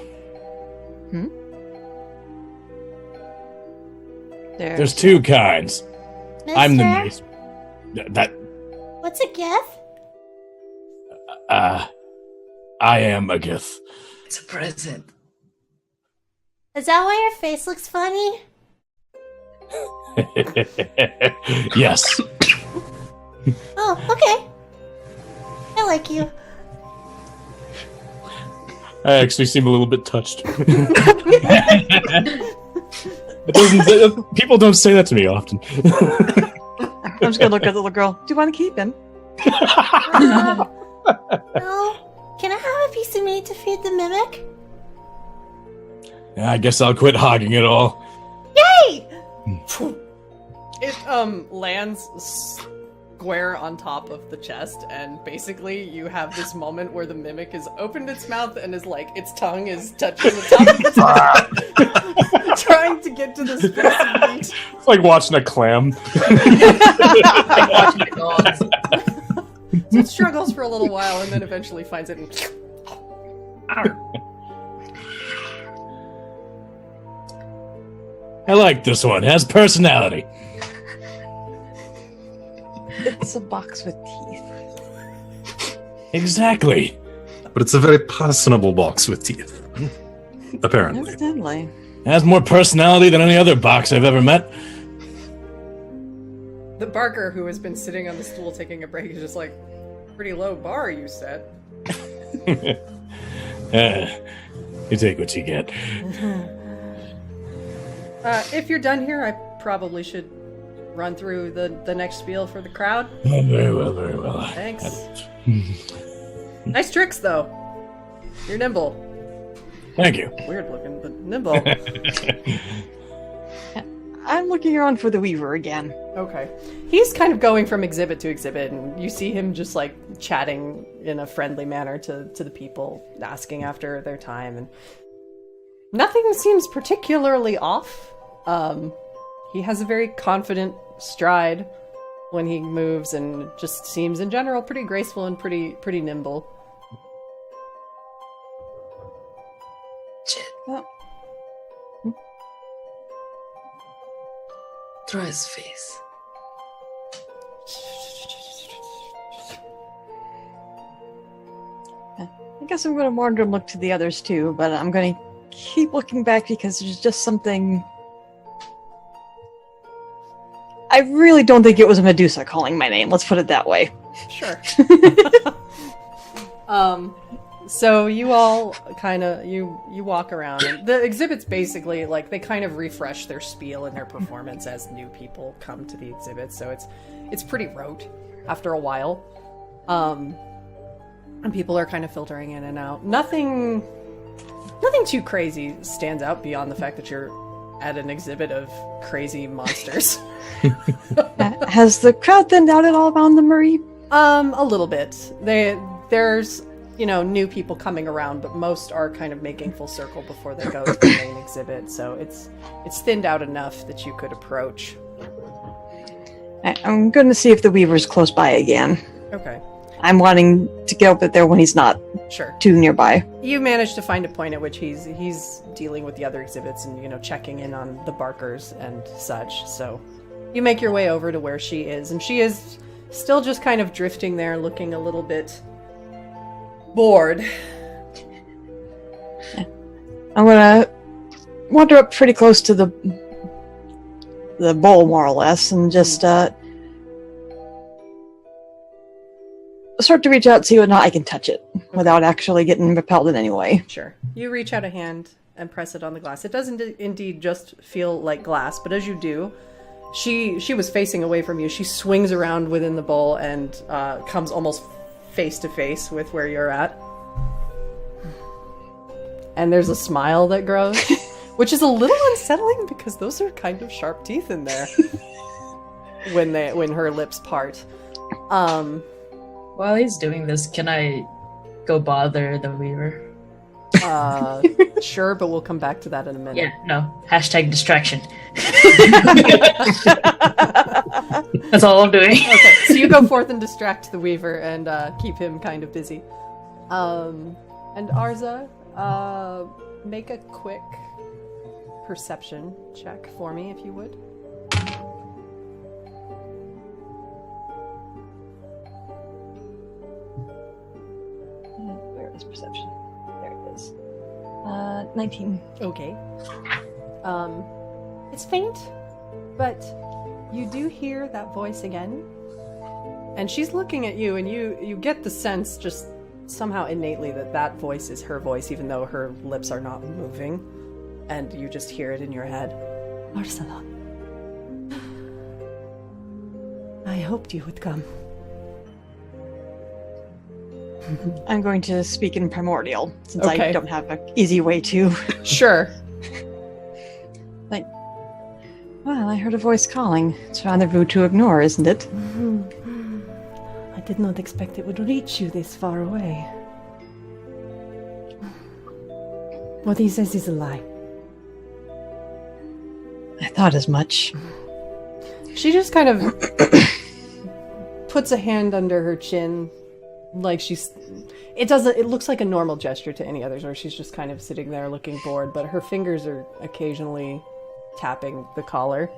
There's two kinds. I'm the nice. That. What's a gift? I am a Gith. It's a present. Is that why your face looks funny? Yes. Oh, okay. I like you. I actually seem a little bit touched. People don't say that to me often. I'm just gonna look at the little girl. Do you want to keep him? No. Can I have a piece of meat to feed the mimic? I guess I'll quit hogging it all. Yay! it lands square on top of the chest, and basically you have this moment where the mimic has opened its mouth and is like, its tongue is touching the top of its mouth, trying to get to this piece of meat. It's like watching a clam. Like watching the dogs. So it struggles for a little while and then eventually finds it and... I like this one. It has personality. It's a box with teeth. Exactly. But it's a very personable box with teeth. apparently. Evidently. Has more personality than any other box I've ever met. The barker who has been sitting on the stool taking a break is just like, pretty low bar you set. You take what you get. If you're done here, I probably should run through the next spiel for the crowd. Oh, very well, very well. Thanks. Nice tricks, though. You're nimble. Thank you. Weird looking, but nimble. I'm looking around for the Weaver again. Okay. He's kind of going from exhibit to exhibit, and you see him just like chatting in a friendly manner to the people, asking after their time, and nothing seems particularly off. He has a very confident stride when he moves, and just seems in general pretty graceful and pretty nimble. Shit. Oh. Draw his face. I guess I'm going to wander and look to the others too, but I'm going to keep looking back because there's just something... I really don't think it was Medusa calling my name, let's put it that way. Sure. So you all kind of, you walk around, and the exhibits basically, like, they kind of refresh their spiel and their performance as new people come to the exhibit, so it's pretty rote after a while. And people are kind of filtering in and out. Nothing too crazy stands out beyond the fact that you're at an exhibit of crazy monsters. Has the crowd thinned out at all around the Marie? A little bit. There's new people coming around, but most are kind of making full circle before they go to the main exhibit, so it's thinned out enough that you could approach. I'm going to see if the Weaver's close by again. Okay. I'm wanting to get up there when he's not Sure. too nearby. You manage to find a point at which he's dealing with the other exhibits and, checking in on the barkers and such, so you make your way over to where she is, and she is still just kind of drifting there, looking a little bit bored. I'm gonna wander up pretty close to the bowl, more or less, and just start to reach out, see whether or not I can touch it without actually getting repelled in any way. Sure. You reach out a hand and press it on the glass. It does indeed just feel like glass, but as you do, she was facing away from you. She swings around within the bowl and comes almost face to face with where you're at. And there's a smile that grows, which is a little unsettling because those are kind of sharp teeth in there when her lips part. While he's doing this, can I go bother the Weaver? Sure, but we'll come back to that in a minute. Yeah, no. Hashtag distraction. That's all I'm doing. Okay, so you go forth and distract the Weaver and keep him kind of busy. And Arza, make a quick perception check for me, if you would. Where is perception? There it is. 19. Okay. It's faint, but you do hear that voice again. And she's looking at you, and you get the sense just somehow innately that voice is her voice, even though her lips are not moving. And you just hear it in your head. Arzalan. I hoped you would come. I'm going to speak in Primordial, since Okay. I don't have an easy way to. Sure. Well, I heard a voice calling. It's rather rude to ignore, isn't it? I did not expect it would reach you this far away. What he says is a lie. I thought as much. She just kind of puts a hand under her chin, like it looks like a normal gesture to any others, where she's just kind of sitting there looking bored, but her fingers are occasionally tapping the collar,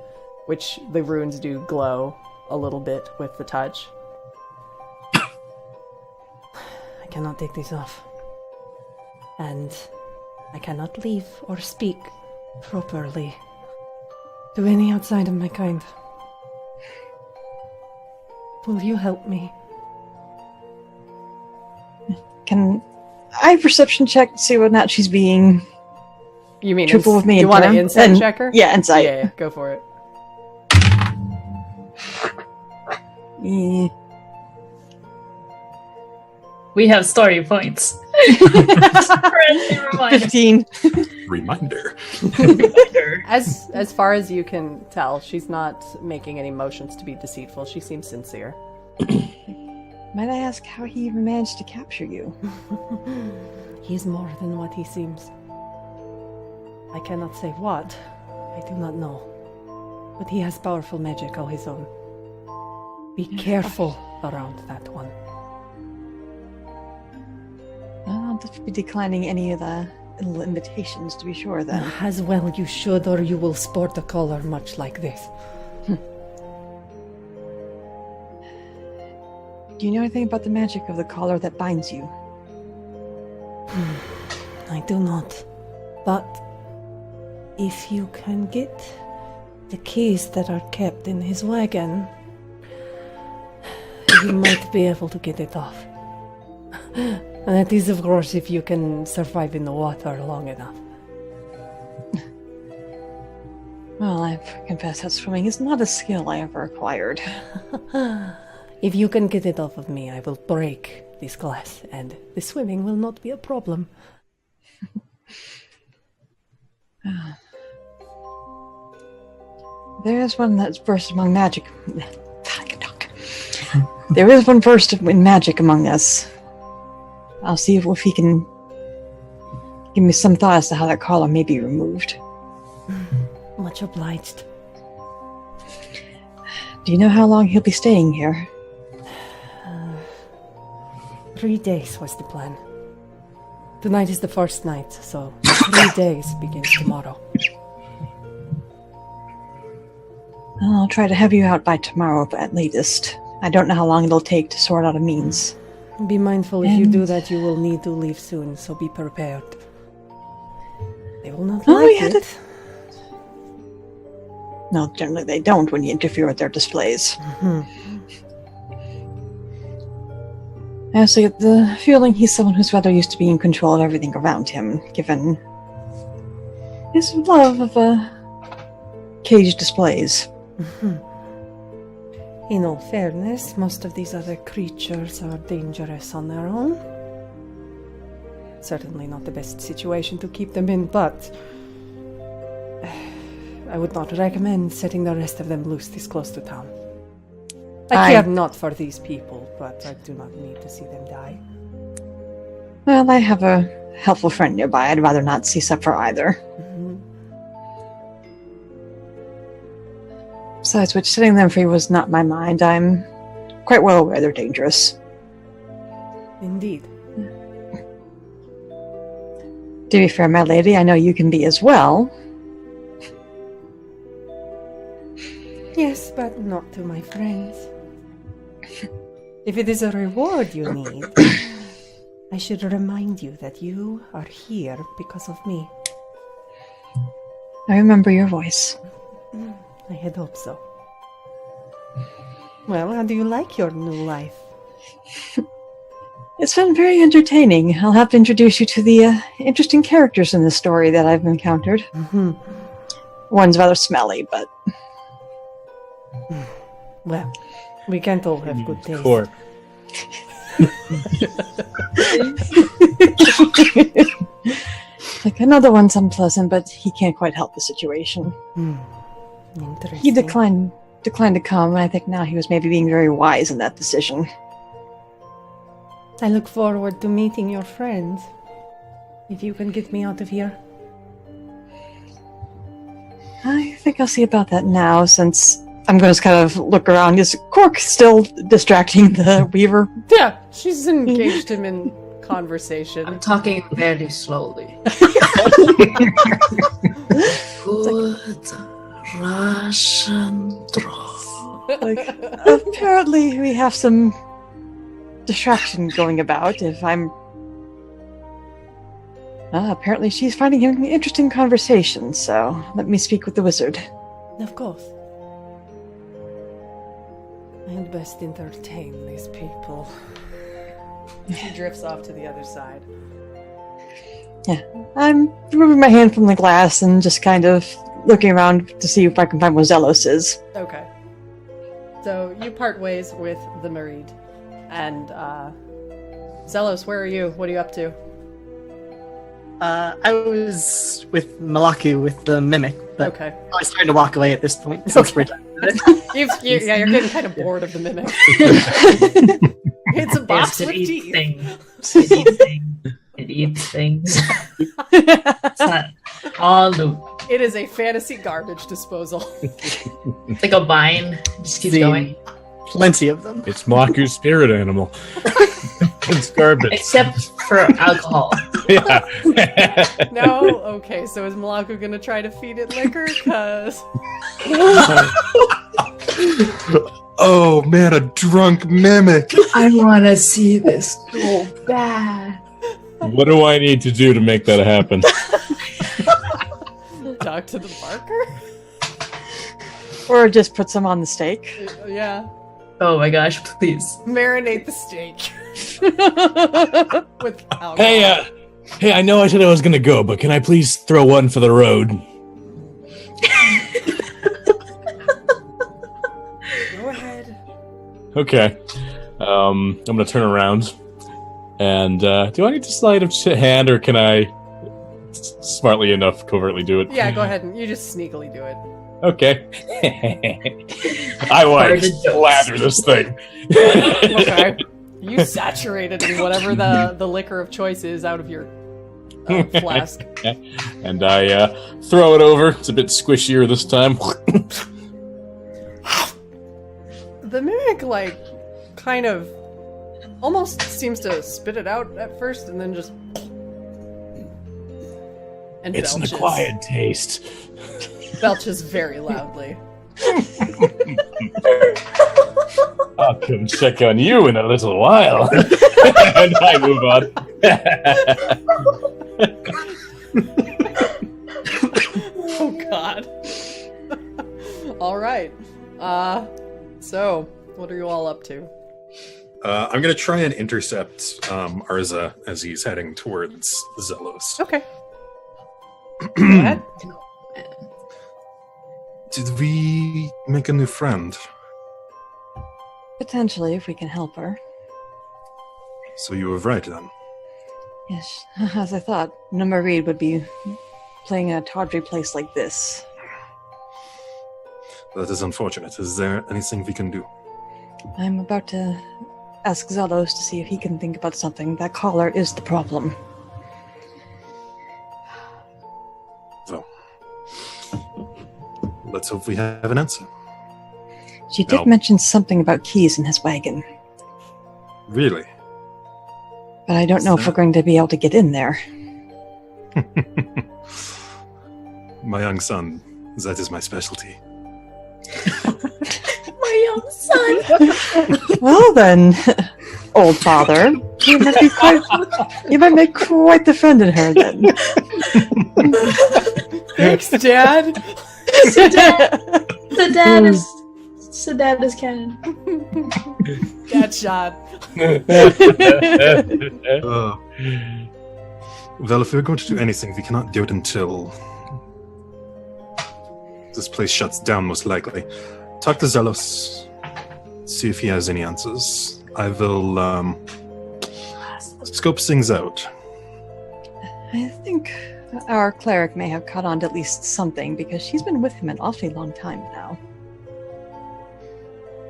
which the runes do glow a little bit with the touch. I cannot take these off. And I cannot leave or speak properly to any outside of my kind. Will you help me? Can I perception check to see whether or not she's being You mean truthful with me? you in want an turn? insight Then- checker? Yeah, insight. Yeah, go for it. Yeah. We have story points. Friendly reminder. 15. Reminder. As far as you can tell, she's not making any motions to be deceitful. She seems sincere. Might I ask how he even managed to capture you? He's more than what he seems. I cannot say what. I do not know. But he has powerful magic all his own. Be careful around that one. I'll have to be declining any of the little invitations to be sure then. As well you should, or you will sport a collar much like this. Do you know anything about the magic of the collar that binds you? I do not. But if you can get the keys that are kept in his wagon, you might be able to get it off. And that is, of course, if you can survive in the water long enough. Well, I confess that swimming is not a skill I ever acquired. If you can get it off of me, I will break this glass, and the swimming will not be a problem. There is one that's versed among magic. I can talk. There is one versed in magic among us. I'll see if he can give me some thought as to how that collar may be removed. Much obliged. Do you know how long he'll be staying here? 3 days was the plan. Tonight is the first night, so 3 days begins tomorrow. Well, I'll try to have you out by tomorrow at latest. I don't know how long it'll take to sort out a means. Be mindful, if you do that, you will need to leave soon, so be prepared. They will not like it. No, generally they don't when you interfere with their displays. I also get the feeling he's someone who's rather used to being in control of everything around him, given his love of cage displays. In all fairness, most of these other creatures are dangerous on their own. Certainly not the best situation to keep them in, but I would not recommend setting the rest of them loose this close to town. I care not for these people, but I do not need to see them die. Well, I have a helpful friend nearby. I'd rather not cease up for either. Besides which, setting them free was not my mind. I'm quite well aware they're dangerous. Indeed. To be fair, my lady, I know you can be as well. Yes, but not to my friends. If it is a reward you need, I should remind you that you are here because of me. I remember your voice. I had hoped so. Well, how do you like your new life? It's been very entertaining. I'll have to introduce you to the interesting characters in the story that I've encountered. One's rather smelly, but... Well, we can't all have good taste. Corke. Like, another one's unpleasant, but he can't quite help the situation. Interesting. He declined to come, and I think now he was maybe being very wise in that decision. I look forward to meeting your friends. If you can get me out of here. I think I'll see about that now, since I'm going to kind of look around. Is Corke still distracting the Weaver? Yeah, she's engaged him in conversation. I'm talking very slowly. Good Russian draw. Like, apparently we have some distraction going about. If I'm Apparently she's finding him an interesting conversation, so let me speak with the wizard. Of course. I'd best entertain these people. He drifts off to the other side. Yeah, I'm removing my hand from the glass and just kind of looking around to see if I can find where Xellos is. Okay. So you part ways with the Marid. And, Xellos, where are you? What are you up to? I was with Mlaaku with the mimic, but Okay. I was trying to walk away at this point. Since we're done with it. You're getting kind of bored of the mimic. It's a box Yes, with it teeth. eats things. It eats things. It's not all loot. It is a fantasy garbage disposal. It's like a vine. Just keeps See. going. Plenty of them. It's Mlaaku's spirit animal. It's garbage. Except for alcohol. Yeah. No? Okay, so is Mlaaku gonna try to feed it liquor? Cause... Oh man, a drunk mimic. I want to see this so bad. What do I need to do to make that happen? Talk to the barker? Or just put some on the steak. Yeah. Oh my gosh, please. Marinate the steak. With alcohol. Hey, I know I said I was gonna go, but can I please throw one for the road? Go ahead. Okay. I'm gonna turn around. And, do I need to slide of hand, or can I smartly enough covertly do it? Yeah, go ahead and you just sneakily do it. Okay. I want to slather this thing. Okay. You saturate it in whatever the liquor of choice is out of your flask. And I throw it over. It's a bit squishier this time. The mimic, like, kind of almost seems to spit it out at first and then just... And It's an belches. acquired taste. Belches very loudly. I'll come check on you in a little while. And I move on. Oh god. All right. So what are you all up to? I'm gonna try and intercept Arza as he's heading towards Xellos. Okay. Go ahead. Did we make a new friend? Potentially, if we can help her. So you were right then. Yes, as I thought, no Marid would be playing in a tawdry place like this. That is unfortunate. Is there anything we can do? I'm about to ask Xellos to see if he can think about something. That collar is the problem. So, let's hope we have an answer. She did No. mention something about keys in his wagon, Really? but I don't know if we're going to be able to get in there. My young son, that is my specialty. My young son. Well then, old father, you might make quite the friend in her then. Thanks, Dad. So dad is canon. Dad shot. Well, if we're going to do anything, we cannot do it until this place shuts down, most likely. Talk to Xellos. See if he has any answers. I will scope things out. I think our cleric may have caught on to at least something, because she's been with him an awfully long time now.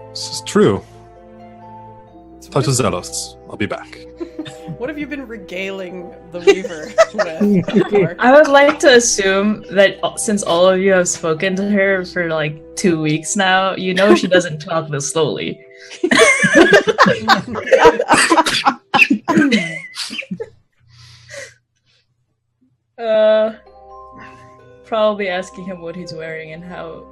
This is true. Talk to Xellos. I'll be back. What have you been regaling the Weaver with? I would like to assume that since all of you have spoken to her for like 2 weeks now, you know she doesn't talk this slowly. Probably asking him what he's wearing and how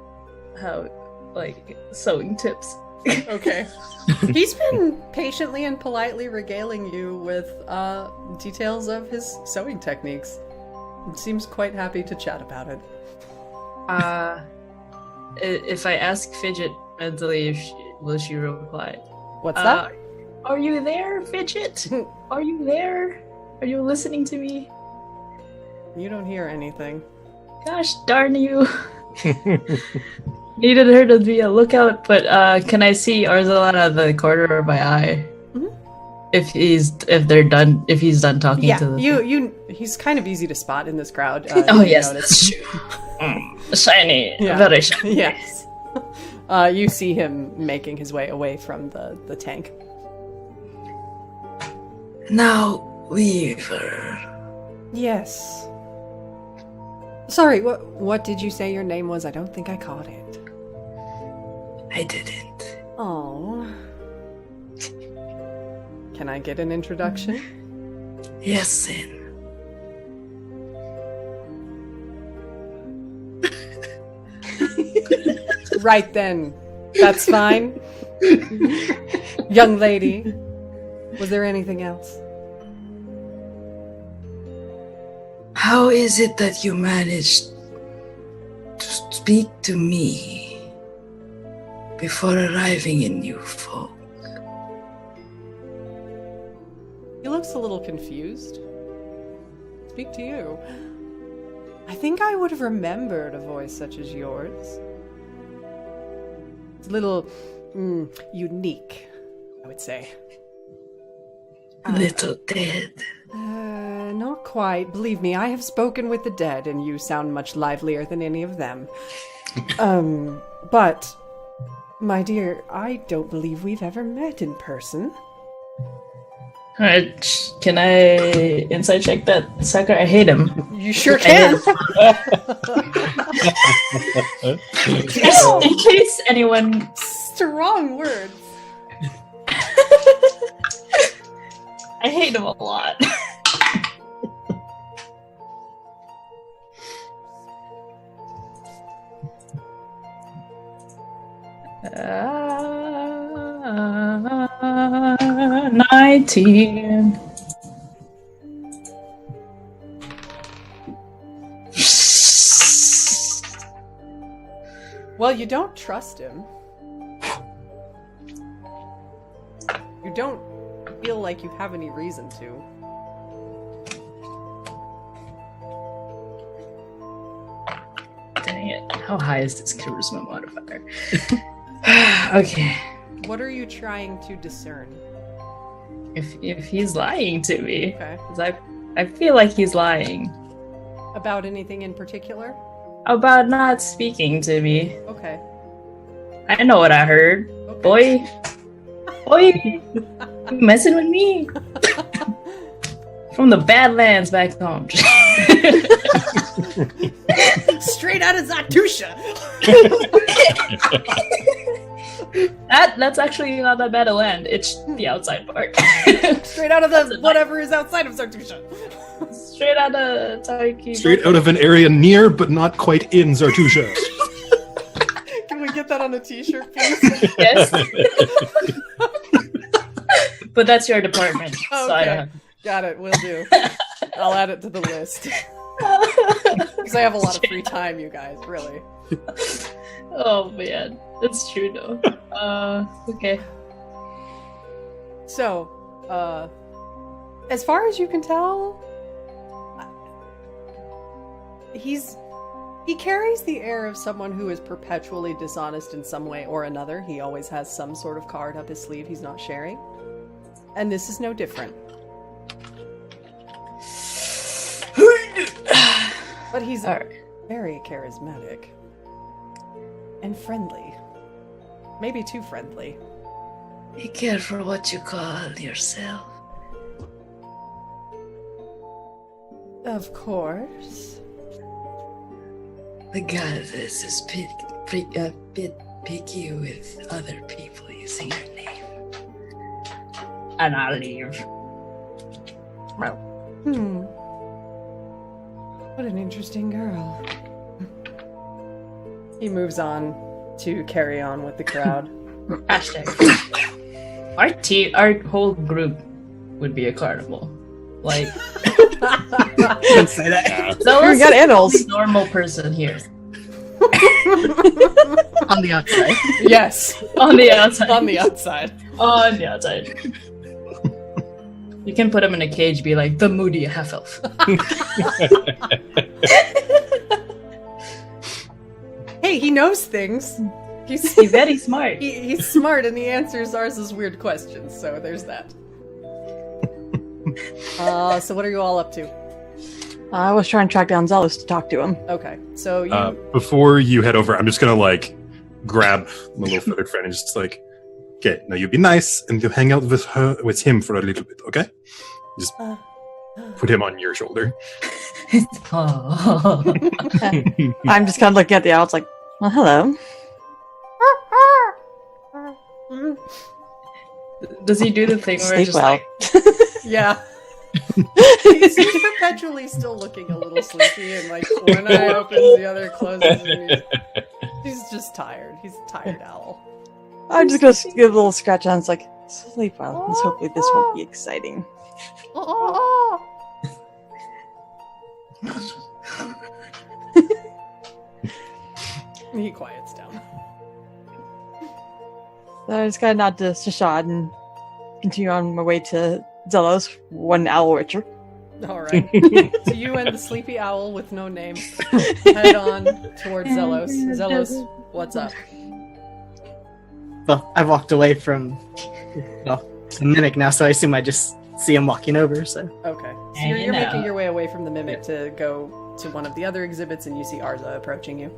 like sewing tips Okay. He's been patiently and politely regaling you with details of his sewing techniques. Seems quite happy to chat about it. If I ask Fidget mentally, will she reply? What's that? Are you there, Fidget? Are you there? Are you listening to me? You don't hear anything. Gosh darn you. Needed her to be a lookout, but can I see Arzalan out of the corner of my eye? Mhm. If he's done talking Yeah, to the he's kind of easy to spot in this crowd. Oh you yes, notice. that's true. Shiny, Yeah. very shiny. Yes. You see him making his way away from the tank. Now, Weaver. Yes. Sorry, what did you say your name was? I don't think I caught it. I didn't. Oh. Can I get an introduction? Yes, Sin. Right then. That's fine. Young lady. Was there anything else? How is it that you managed to speak to me before arriving in Newfolk? He looks a little confused. Speak to you. I think I would have remembered a voice such as yours. It's a little unique, I would say. Little dead. Not quite. Believe me, I have spoken with the dead, and you sound much livelier than any of them. But, my dear, I don't believe we've ever met in person. Alright, can I insight check that sucker? I hate him. You sure can. In case anyone... Strong words. I hate him a lot. Uh, 19. Well, you don't trust him. You don't feel like you have any reason to. Dang it. How high is this charisma modifier? Okay. What are you trying to discern? If he's lying to me, Okay. 'cause I feel like he's lying About anything in particular? about not speaking to me. Okay. I know what I heard. Okay. Boy, you messing with me? From the Badlands back home. Straight out of Zatusha! That's actually not that bad a land. It's the outside part. Straight out of the whatever is outside of Zatusha. Straight out of Taiki. Straight out of an area near but not quite in Zartusha. Can we get that on a t-shirt, please? Yes. But that's your department. So I Okay. don't. Got it, will do. I'll add it to the list. Because I have a lot of free time, you guys, really. Oh man, that's true though. Okay. So, as far as you can tell, he carries the air of someone who is perpetually dishonest in some way or another. He always has some sort of card up his sleeve he's not sharing. And this is no different. But he's very charismatic. And friendly. Maybe too friendly. Be careful what you call yourself. Of course. The goddess is a bit picky with other people using her name. And I'll leave. What an interesting girl. He moves on to carry on with the crowd. Hashtag. Our whole group would be a carnival. Like, Don't say that. Xellos We got is animals. the only normal person here. On the outside. Yes, On the outside. on the outside. On the outside. You can put him in a cage, be like, the moody half-elf. Hey, he knows things. He's very smart. He's smart, and he answers Arz's weird questions. So there's that. So what are you all up to? I was trying to track down Xellos to talk to him. Okay, so you. Before you head over, I'm just gonna like grab my little feathered friend and just like, okay, now you be nice and you hang out with him for a little bit, okay? Just put him on your shoulder. Oh. I'm just kind of looking at the owl. It's like, well, hello. Does he do the thing where Sleep it's just well. like, Yeah. he's perpetually still looking a little sleepy, and like one eye opens, the other closes, and he's just tired. He's a tired owl. I'm just gonna give a little scratch on. It's like, sleep well. Let's hopefully this won't be exciting. He quiets down. So I just gotta nod to Sah'Shad and continue on my way to Xellos, one owl witcher. All right. So you and the sleepy owl with no name head on towards Xellos. Xellos, what's up? Well, I walked away from the mimic now, so I assume I just see him walking over. So Okay. So you're making your way away from the mimic to go to one of the other exhibits, and you see Arza approaching you.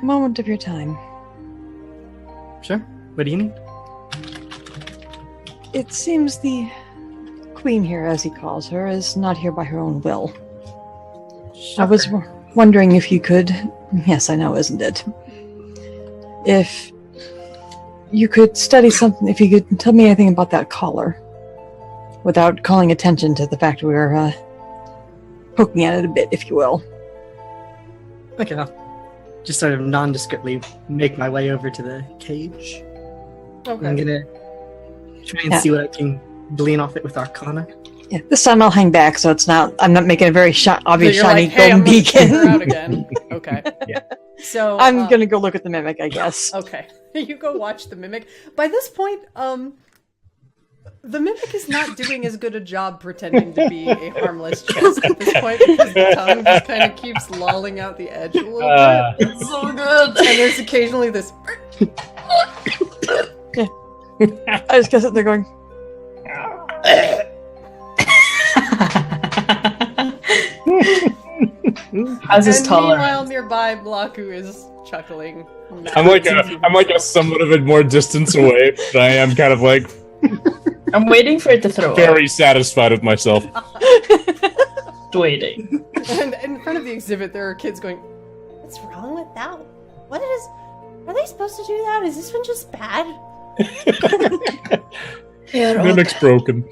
Moment of your time. sure. What do you need? It seems the queen here, as he calls her, is not here by her own will. I was wondering if you could... Yes, I know, isn't it? If you could study something, if you could tell me anything about that collar, without calling attention to the fact we were poking at it a bit, if you will. Okay, I'll just sort of nondescriptly make my way over to the cage. Okay. I'm gonna try and see what I can glean off it with Arcana. Yeah, this time I'll hang back, so it's not. I'm not making a very obvious you're shiny like, hey, golden I'm gonna check her out beacon. again. Okay. Yeah. So I'm gonna go look at the mimic, I guess. Okay. You go watch the mimic. By this point, the mimic is not doing as good a job pretending to be a harmless chest at this point, because the tongue just kind of keeps lolling out the edge a little bit. it's so good. And there's occasionally this. I just guess it. They're going. How's his And tolerance? meanwhile, nearby, Mlaaku is chuckling. I'm like a somewhat of a more distance away, but I am kind of like I'm waiting for it to throw up. very satisfied with myself. Waiting. And in front of the exhibit, there are kids going, What's wrong with that? What is... Are they supposed to do that? Is this one just bad? They're all Mimic's bad. broken.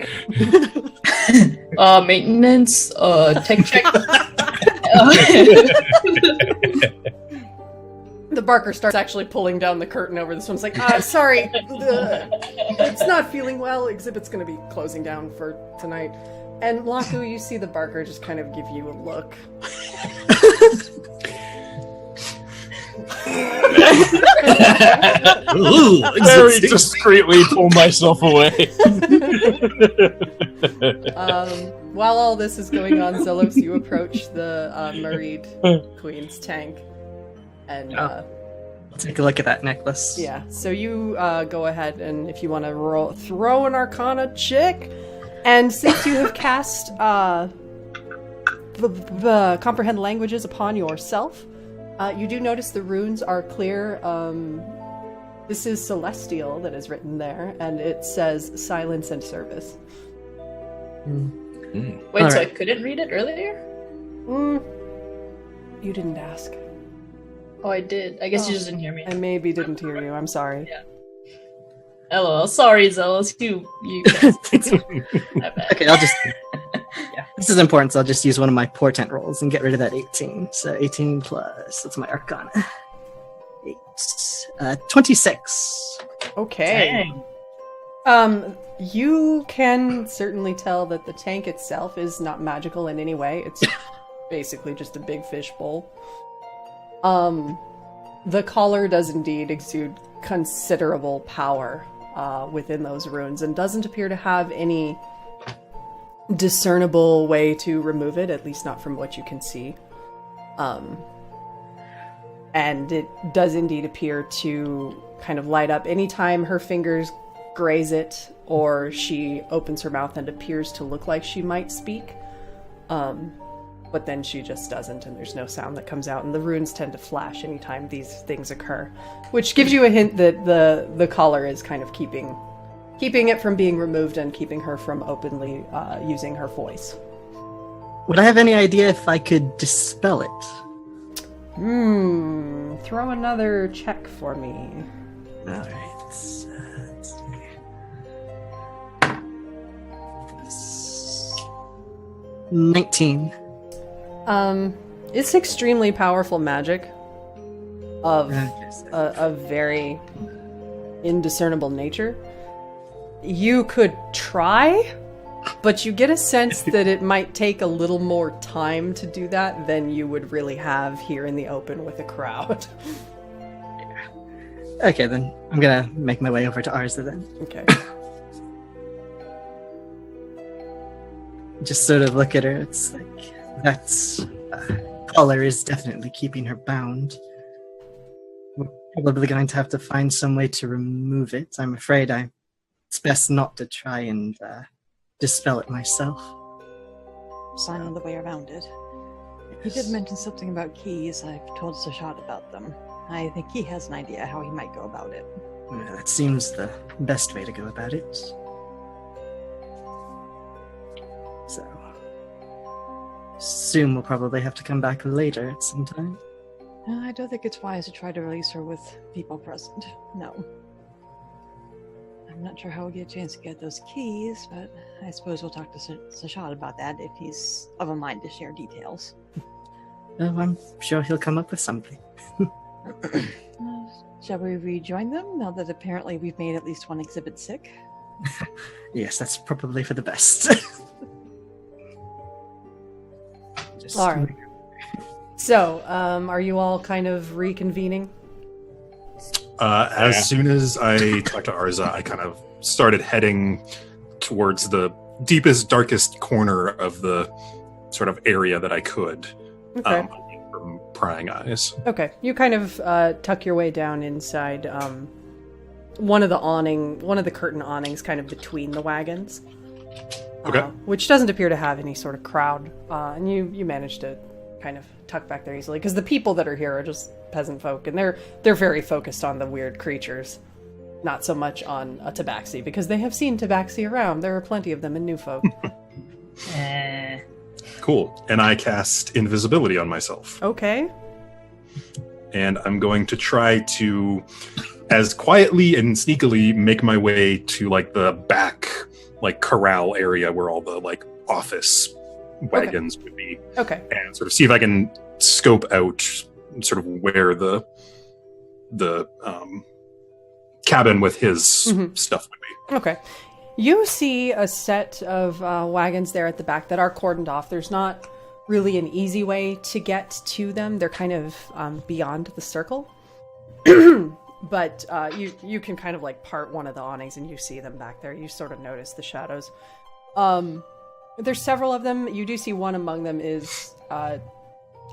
Maintenance, tech check. The barker starts actually pulling down the curtain over this one. It's like, sorry, it's not feeling well. Exhibit's going to be closing down for tonight. And Mlaaku, you see the barker just kind of give you a look. Very discreetly pull myself away. While all this is going on, Xellos, you approach the Mareed Queen's tank. And I'll take a look at that necklace. yeah, so you go ahead, and if you want to throw an Arcana check, and since you have cast Comprehend Languages upon yourself, you do notice the runes are clear. This is Celestial that is written there, and it says Silence and Service. Wait, so I Alright. couldn't read it earlier? You didn't ask. Oh, I did. I guess you just didn't hear me. I maybe didn't hear you. I'm sorry. LOL. Sorry, Xellos. You. My bad. Okay, I'll just... Yeah, this is important, so I'll just use one of my portent rolls and get rid of that 18. So 18 plus... That's my Arcana. 8. 26. Okay. You can certainly tell that the tank itself is not magical in any way. It's basically just a big fishbowl. The collar does indeed exude considerable power within those runes and doesn't appear to have any discernible way to remove it, at least not from what you can see. And it does indeed appear to kind of light up anytime her fingers graze it or she opens her mouth and appears to look like she might speak. But then she just doesn't, and there's no sound that comes out, and the runes tend to flash anytime these things occur, which gives you a hint that the collar is kind of keeping it from being removed and keeping her from openly using her voice. Would I have any idea if I could dispel it? Throw another check for me. Alright. Let's see. 19. It's extremely powerful magic of a very indiscernible nature. You could try, but you get a sense that it might take a little more time to do that than you would really have here in the open with a crowd. Okay, then I'm gonna make my way over to Arza then. Okay. Just sort of look at her. It's like, that's collar is definitely keeping her bound. We're probably going to have to find some way to remove it. I'm afraid it's best not to try and dispel it myself. Find another way around it. He did mention something about keys. I've told Sah'Shad about them. I think he has an idea how he might go about it. Well, that seems the best way to go about it. So, assume we'll probably have to come back later at some time. I don't think it's wise to try to release her with people present. No. I'm not sure how we'll get a chance to get those keys, but I suppose we'll talk to Sah'Shad about that if he's of a mind to share details. Oh, I'm sure he'll come up with something. Shall we rejoin them, now that apparently we've made at least one exhibit sick? Yes, that's probably for the best. All right. So, are you all kind of reconvening? As soon as I talked to Arza, I kind of started heading towards the deepest, darkest corner of the sort of area that I could. Okay. From prying eyes. Okay. You kind of tuck your way down inside one of the curtain awnings kind of between the wagons. Okay. Which doesn't appear to have any sort of crowd. And you manage to kind of tuck back there easily, because the people that are here are just peasant folk, and they're very focused on the weird creatures, not so much on a tabaxi, because they have seen tabaxi around. There are plenty of them in Newfolk. Cool. And I cast invisibility on myself. Okay. And I'm going to try to, as quietly and sneakily, make my way to like the back, like corral area where all the like office wagons would be. Okay. And sort of see if I can scope out sort of where the cabin with his stuff would be. Okay. You see a set of wagons there at the back that are cordoned off. There's not really an easy way to get to them. They're kind of beyond the circle. But you can kind of like part one of the awnings and you see them back there. You sort of notice the shadows. There's several of them. You do see one among them is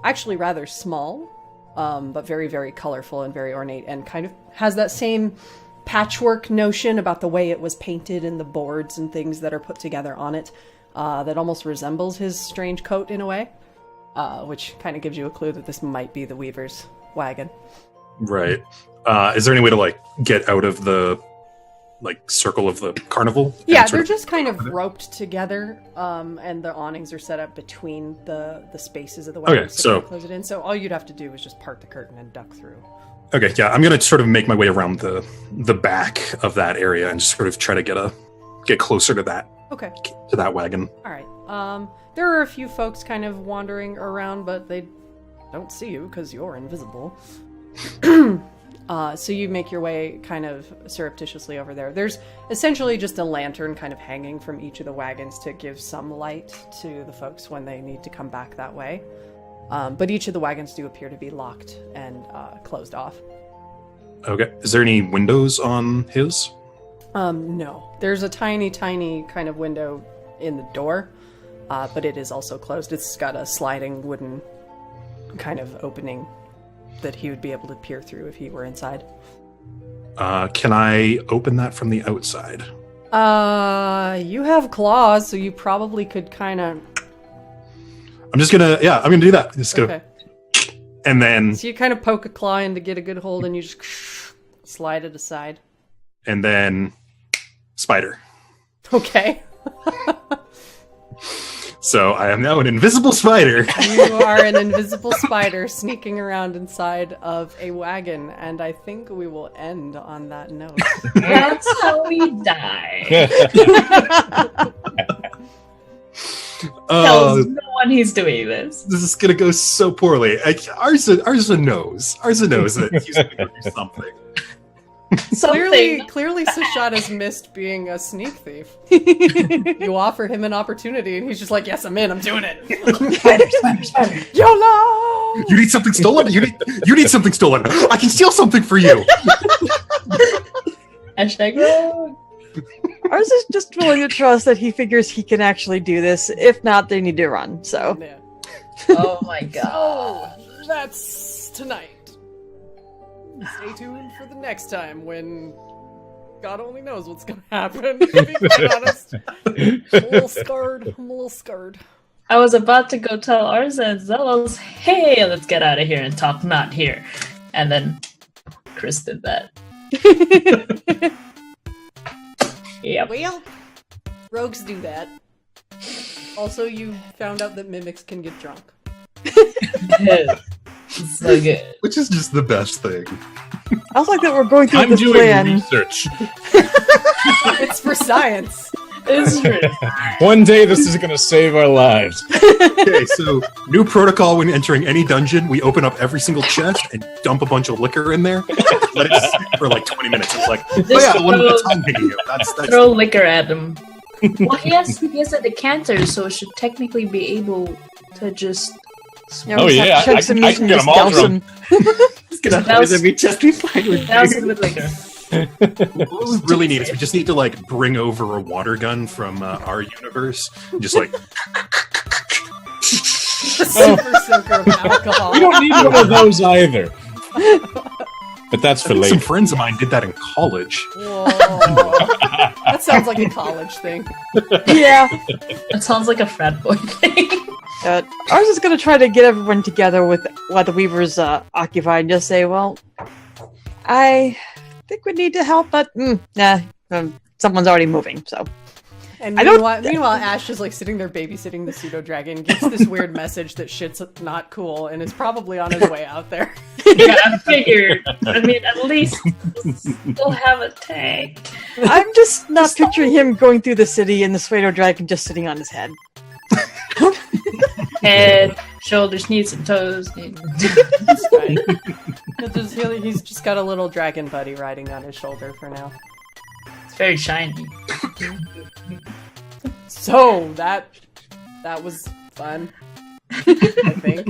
actually rather small, but very, very colorful and very ornate, and kind of has that same patchwork notion about the way it was painted and the boards and things that are put together on it that almost resembles his strange coat in a way, which kind of gives you a clue that this might be the weaver's wagon. Right. Is there any way to like get out of the like circle of the carnival? Yeah, they're just kind of roped together, and the awnings are set up between the spaces of the wagon. Okay, so close it in. So all you'd have to do is just part the curtain and duck through. Okay, yeah, I'm gonna sort of make my way around the back of that area and just sort of try to get closer to that. Okay. To that wagon. All right. There are a few folks kind of wandering around, but they don't see you because you're invisible. So you make your way kind of surreptitiously over there. There's essentially just a lantern kind of hanging from each of the wagons to give some light to the folks when they need to come back that way. But each of the wagons do appear to be locked and closed off. Okay. Is there any windows on his? No. There's a tiny, tiny kind of window in the door, but it is also closed. It's got a sliding wooden kind of opening that he would be able to peer through if he were inside. Can I open that from the outside? You have claws, so you probably could kind of... I'm gonna do that. Just go. Okay. And then... So you kind of poke a claw in to get a good hold, and you just slide it aside. And then... Spider. Okay. So I am now an invisible spider. You are an invisible spider sneaking around inside of a wagon, and I think we will end on that note. That's how we die. Tells no one he's doing this. This is gonna go so poorly. Arza knows. Arza knows that he's gonna do something. Clearly Sah'Shad has missed being a sneak thief. You offer him an opportunity and he's just like, yes, I'm in, I'm doing it. Spider. YOLO! You need something stolen? You need something stolen. I can steal something for you. Hashtag Rowe. Ours is just willing to trust that he figures he can actually do this. If not, they need to run, so. Yeah. Oh my god. So, that's tonight. Stay tuned for the next time when God only knows what's gonna happen, to be quite honest. I'm a little scared. I was about to go tell Arza and Xellos, hey, let's get out of here and talk not here. And then Chris did that. Yep. Well, rogues do that. Also, you found out that mimics can get drunk. It's so good. Which is just the best thing. I was like that we're going through I'm this doing plan. research. It's for science. It's true. One day this is going to save our lives. Okay, so new protocol when entering any dungeon, we open up every single chest and dump a bunch of liquor in there. Let it sit for like 20 minutes. It's like, oh yeah, the one with the tongue hitting you. That's Throw liquor at him. Well, he has a decanter, so it should technically be able to just... Oh yeah, I can get them all drunk. It's gonna have every chest we find with Douse him with liquor. What was really neat is we just need to like bring over a water gun from our universe, and just like Super soaker of alcohol. We don't need one of those either. But that's for some later. friends of mine did that in college. Whoa. That sounds like a college thing. Yeah. That sounds like a frat boy thing. Ours is going to try to get everyone together with while the Weaver's occupied and just say, well, I think we need to help, but someone's already moving, so. And meanwhile, Ash is like sitting there babysitting the pseudo dragon, gets this weird message that shit's not cool, and is probably on his way out there. Yeah, I figured. I mean, at least we'll have a tank. I'm just not picturing him going through the city and the pseudo dragon just sitting on his head. Head, shoulders, knees, and toes. It's fine. He's just got a little dragon buddy riding on his shoulder for now. It's very shiny. So that was fun. I think.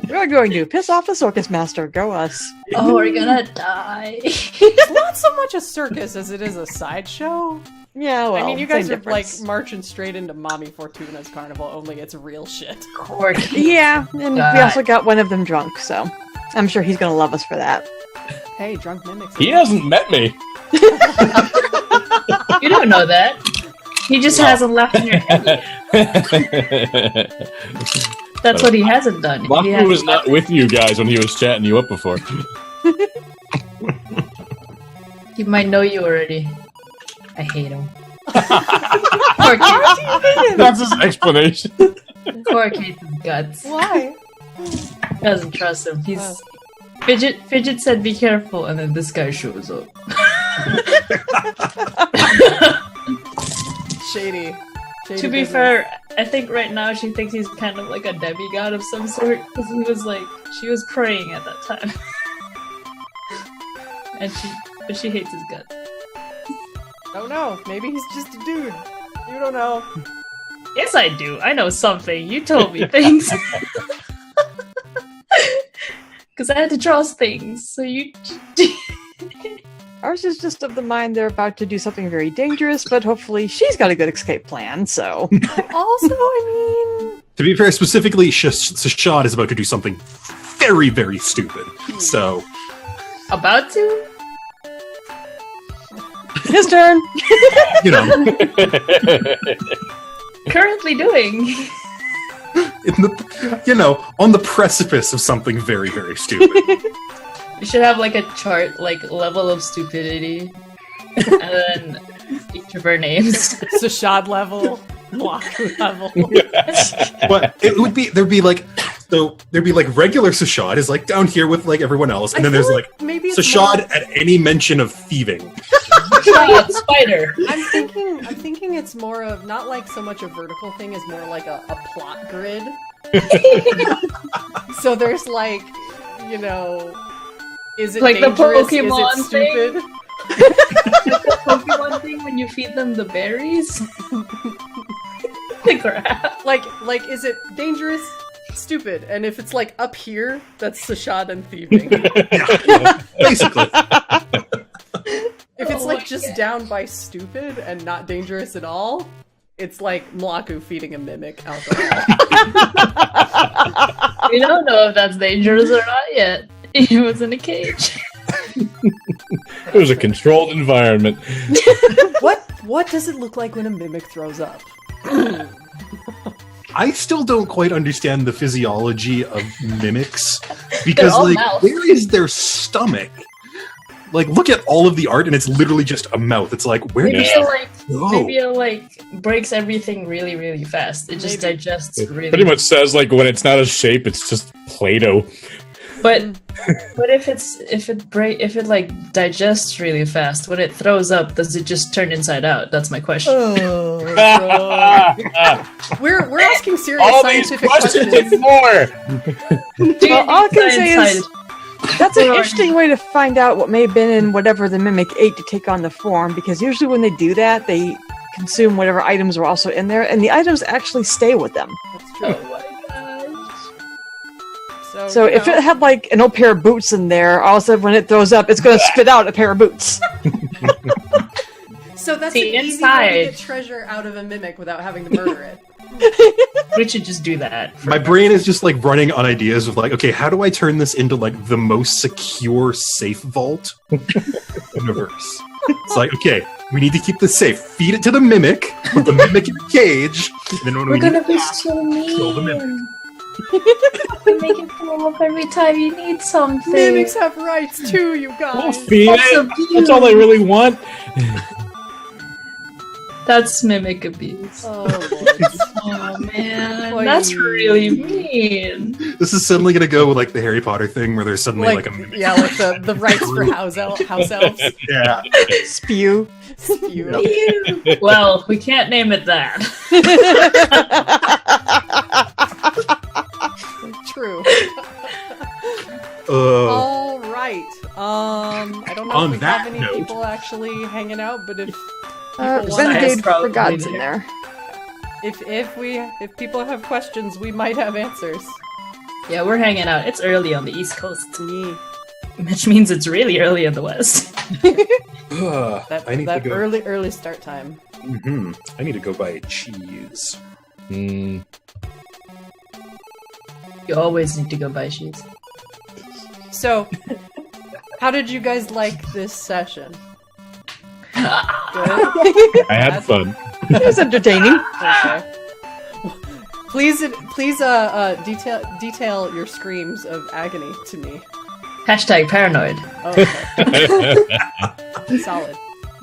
We're going to piss off the circus master. Go us. Oh, we're gonna die. It's not so much a circus as it is a sideshow. Yeah, well, I mean, you guys same are difference. like marching straight into Mommy Fortuna's carnival, only it's real shit. Corke. Yeah, and God. we also got one of them drunk, so I'm sure he's gonna love us for that. Hey, drunk mimics. He hasn't met me. You don't know that. He just hasn't laughed in your head yet. That's what he hasn't done. He Mlaaku was not with you guys when he was chatting you up before. He might know you already. I hate him. That's his explanation. Corke hates his guts. Why? Doesn't trust him. He's Fidget said be careful, and then this guy shows up. Shady. To be fair, I think right now she thinks he's kind of like a demigod of some sort, because she was praying at that time. but she hates his guts. Don't know. Maybe he's just a dude. You don't know. Yes, I do. I know something. You told me things. Because I had to draw things, so you... Ours is just of the mind they're about to do something very dangerous, but hopefully she's got a good escape plan, so... Also, I mean... To be fair, specifically, Sah'Shad is about to do something very, very stupid. So... About to? His turn! You know. Currently doing. On the precipice of something very, very stupid. We should have like a chart, like level of stupidity, and then each of our names. Sah'Shad level, Mlaaku level. But there'd be like regular Sah'Shad is like down here with like everyone else, and then there's like maybe Sah'Shad at any mention of thieving. Spider. I'm thinking it's more of not like so much a vertical thing as more like a plot grid. So there's like, is it like dangerous? The Pokemon is it stupid? Thing? Like the Pokemon thing when you feed them the berries. The crap. Like is it dangerous? Stupid. And if it's like up here, that's Sah'Shad and thieving. Yeah, basically. If it's like just down by stupid and not dangerous at all, it's like Mlaaku feeding a mimic alcohol. We don't know if that's dangerous or not yet. He was in a cage. It was a controlled environment. What does it look like when a mimic throws up? I still don't quite understand the physiology of mimics because, like, mouth. where is their stomach? Like, look at all of the art, and it's literally just a mouth. It's like, where does it go? Maybe it breaks everything really, really fast. It just digests really. Pretty much says like when it's not a shape, it's just Play-Doh. But if it like digests really fast, when it throws up, does it just turn inside out? That's my question. We're asking serious All these scientific questions questions. and more. Well, all I can say is that's an interesting way to find out what may have been in whatever the mimic ate to take on the form, because usually when they do that, they consume whatever items were also in there, and the items actually stay with them. That's true. Oh my gosh. So if it had like an old pair of boots in there, all of a sudden when it throws up, it's going to spit out a pair of boots. So that's See, an easy way to inside. get treasure out of a mimic without having to murder it. We should just do that. My brain is just like running on ideas of like, okay, how do I turn this into like the most secure safe vault universe? It's like, okay, we need to keep this safe. Feed it to the mimic, put the mimic in a cage, and then when We're we gonna need be to so kill the mean. mimic. We make it come up every time you need something. Mimics have rights too, you We'll guys. feed Also it. That's all they really want. That's mimic abuse. Oh, Lord. Oh man, Oy. that's really mean. This is suddenly going to go with like the Harry Potter thing where there's suddenly like a mimic. Yeah, like the rights for house elves. Yeah. Spew. Spew. Well, we can't name it that. True. Oh. All right. I don't know On if we that have any note- people actually hanging out, but if people wanna Renegade ask- probably Forgotten in there. there. if people have questions, we might have answers. Yeah, we're hanging out. It's early on the East Coast, Yeah. which means it's really early in the West. That I need that to go. early start time. Mhm. I need to go buy cheese. Hmm. You always need to go buy cheese. So, how did you guys like this session? Good. I had fun. It was entertaining. Okay. Please, detail your screams of agony to me. Hashtag paranoid. Oh, okay. Solid.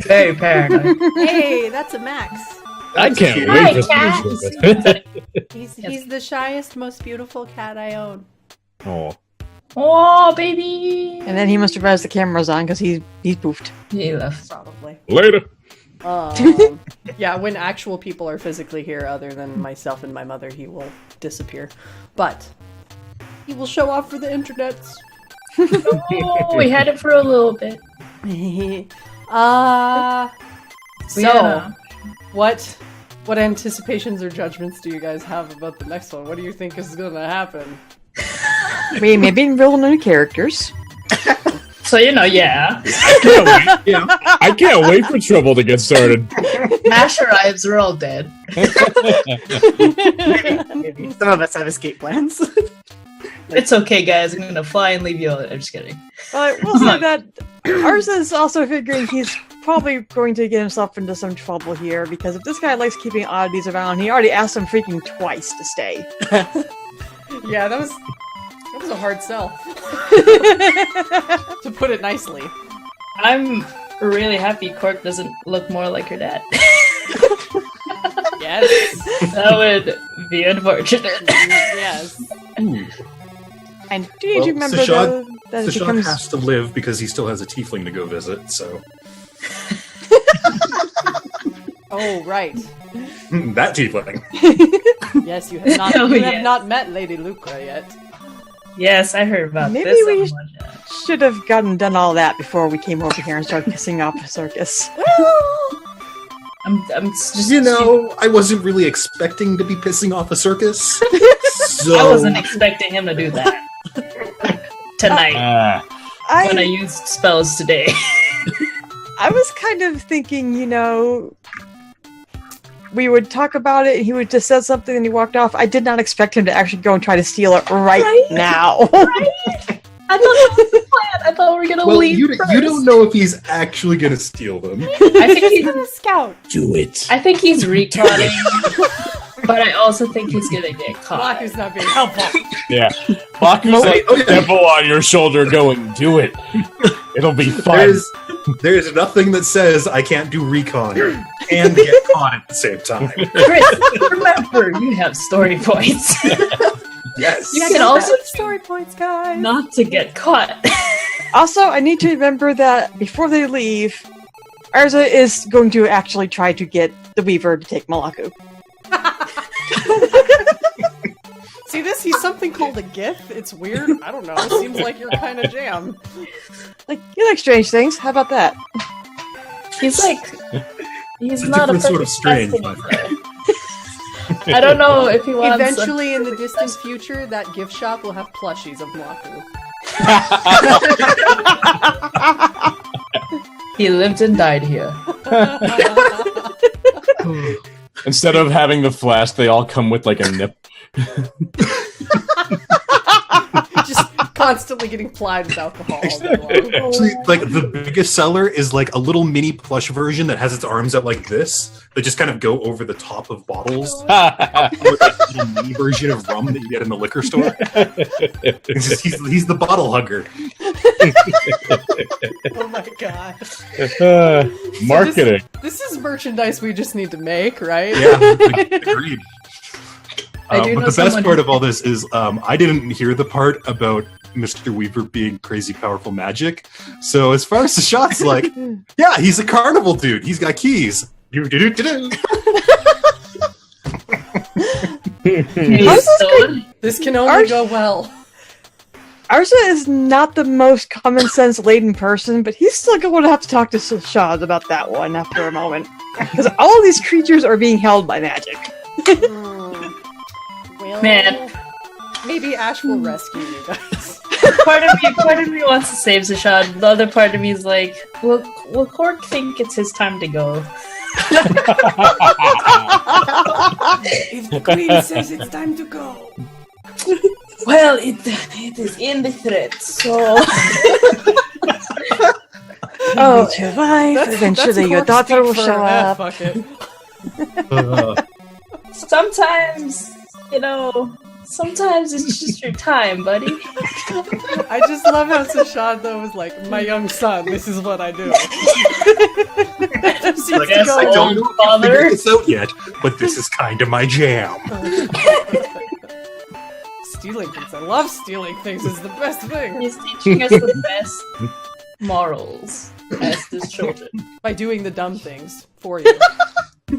Very paranoid. Hey, that's a Max. I can't Hi, wait cat. for this. He's the shyest, most beautiful cat I own. Oh. Oh, baby. And then he must have realized the camera's on because he's poofed. He left. Probably. Later. Yeah, when actual people are physically here, other than myself and my mother, he will disappear. But he will show off for the internets. Oh, we had it for a little bit. So, Yeah. what anticipations or judgments do you guys have about the next one? What do you think is gonna happen? We may be enrolled new characters. So yeah. I can't wait for trouble to get started. Ash arrives, we're all dead. Maybe. Some of us have escape plans. It's okay, guys. I'm gonna fly and leave you all. I'm just kidding. We'll say that Arza is also figuring he's probably going to get himself into some trouble here, because if this guy likes keeping oddities around, he already asked him freaking twice to stay. Yeah, that was a hard sell. To put it nicely. I'm really happy Corke doesn't look more like her dad. Yes. That would be unfortunate. Yes. And do you remember Sah'Shad, that it Sah'Shad becomes... has to live because he still has a tiefling to go visit, so... Oh, right. That tiefling. Yes, you have not. Oh, You have yes. not met Lady Lucra yet. Yes, I heard about Maybe this. we someone. should have done all that before we came over here and started pissing off the circus. I'm just. You know, I wasn't really expecting to be pissing off a circus. So... I wasn't expecting him to do that tonight when I used spells today. I was kind of thinking, we would talk about it, and he would just say something, and he walked off. I did not expect him to actually go and try to steal it right now. I thought that was the plan. I thought we were gonna leave you first. don't know if he's actually gonna steal them. I think He's gonna scout. Do it. I think he's reconning, but I also think he's gonna get caught. Mlaaku's not being helpful. Yeah. Mlaaku's like the devil on your shoulder going, do it. It'll be fun. There's nothing that says I can't do recon and get caught at the same time. Chris, remember, you have story points. Yes. You can also story points, guys. not to get caught. Also, I need to remember that before they leave, Arza is going to actually try to get the Weaver to take Mlaaku. See this? He's something called a GIF. It's weird. I don't know. Seems like your kind of jam. You like strange things. How about that? He's not It's a a different sort of perfect strange, specimen, though. I don't know if he wants. Eventually, in the distant future, that gift shop will have plushies of Mlaaku. He lived and died here. Instead of having the flask, they all come with like a nip. Just constantly getting plied with alcohol all day long. Actually, like the biggest seller is like a little mini plush version that has its arms out like this that just kind of go over the top of bottles. Or that little mini version of rum that you get in the liquor store. He's the bottle hugger. Oh my god. Marketing. This is merchandise we just need to make, right? Yeah, agreed. I do know but the best someone part who- of all this is I didn't hear the part about Mr. Weaver being crazy powerful magic. So as far as the shot's like, yeah, he's a carnival dude. He's got keys. Do-do-do-do-do. This can only go well. Arza is not the most common sense laden person, but he's still going to have to talk to Sah'Shad about that one after a moment. Because all of these creatures are being held by magic. Well, Man. maybe Ash will rescue you guys. Part of me wants to save Sah'Shad. The other part of me is like, will Corke think it's his time to go? If the queen says it's time to go. Well, it is in the threat, so. Oh, survive. Eventually your Cork's daughter will speak show for up. Fuck it. Sometimes, sometimes it's just your time, buddy. I just love how Sah'Shad though was like, my young son, this is what I do. Like, Yes, I don't know if you father. figured this out yet, but this is kind of my jam. Stealing things. I love stealing things. Is the best thing. He's teaching us the best morals as his children. By doing the dumb things for you.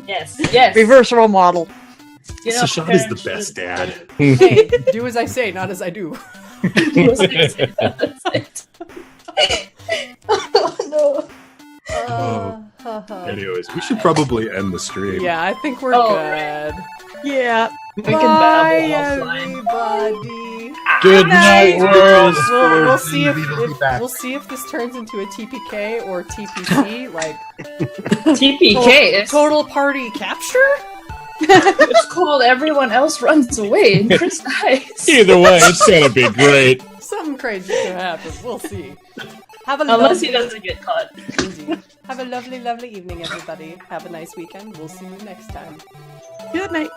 Yes. Reverse role model. Sah'Shad is the best dad. Hey, do as I say, not as I do. Oh no. Anyways, we should probably end the stream. Yeah, I think we're Oh, good. Yeah. We can Bye, babble offline. everybody. Good night, world. We'll see if We'll be back. we'll see if this turns into a TPK or TPC, like TPK. It's, total party capture. it's called Everyone Else Runs Away and Chris dies. Either way, it's gonna be great. Something crazy could happen. We'll see. Have a Unless he lovely, doesn't get caught. indeed. Have a lovely, lovely evening, everybody. Have a nice weekend. We'll see you next time. Good night.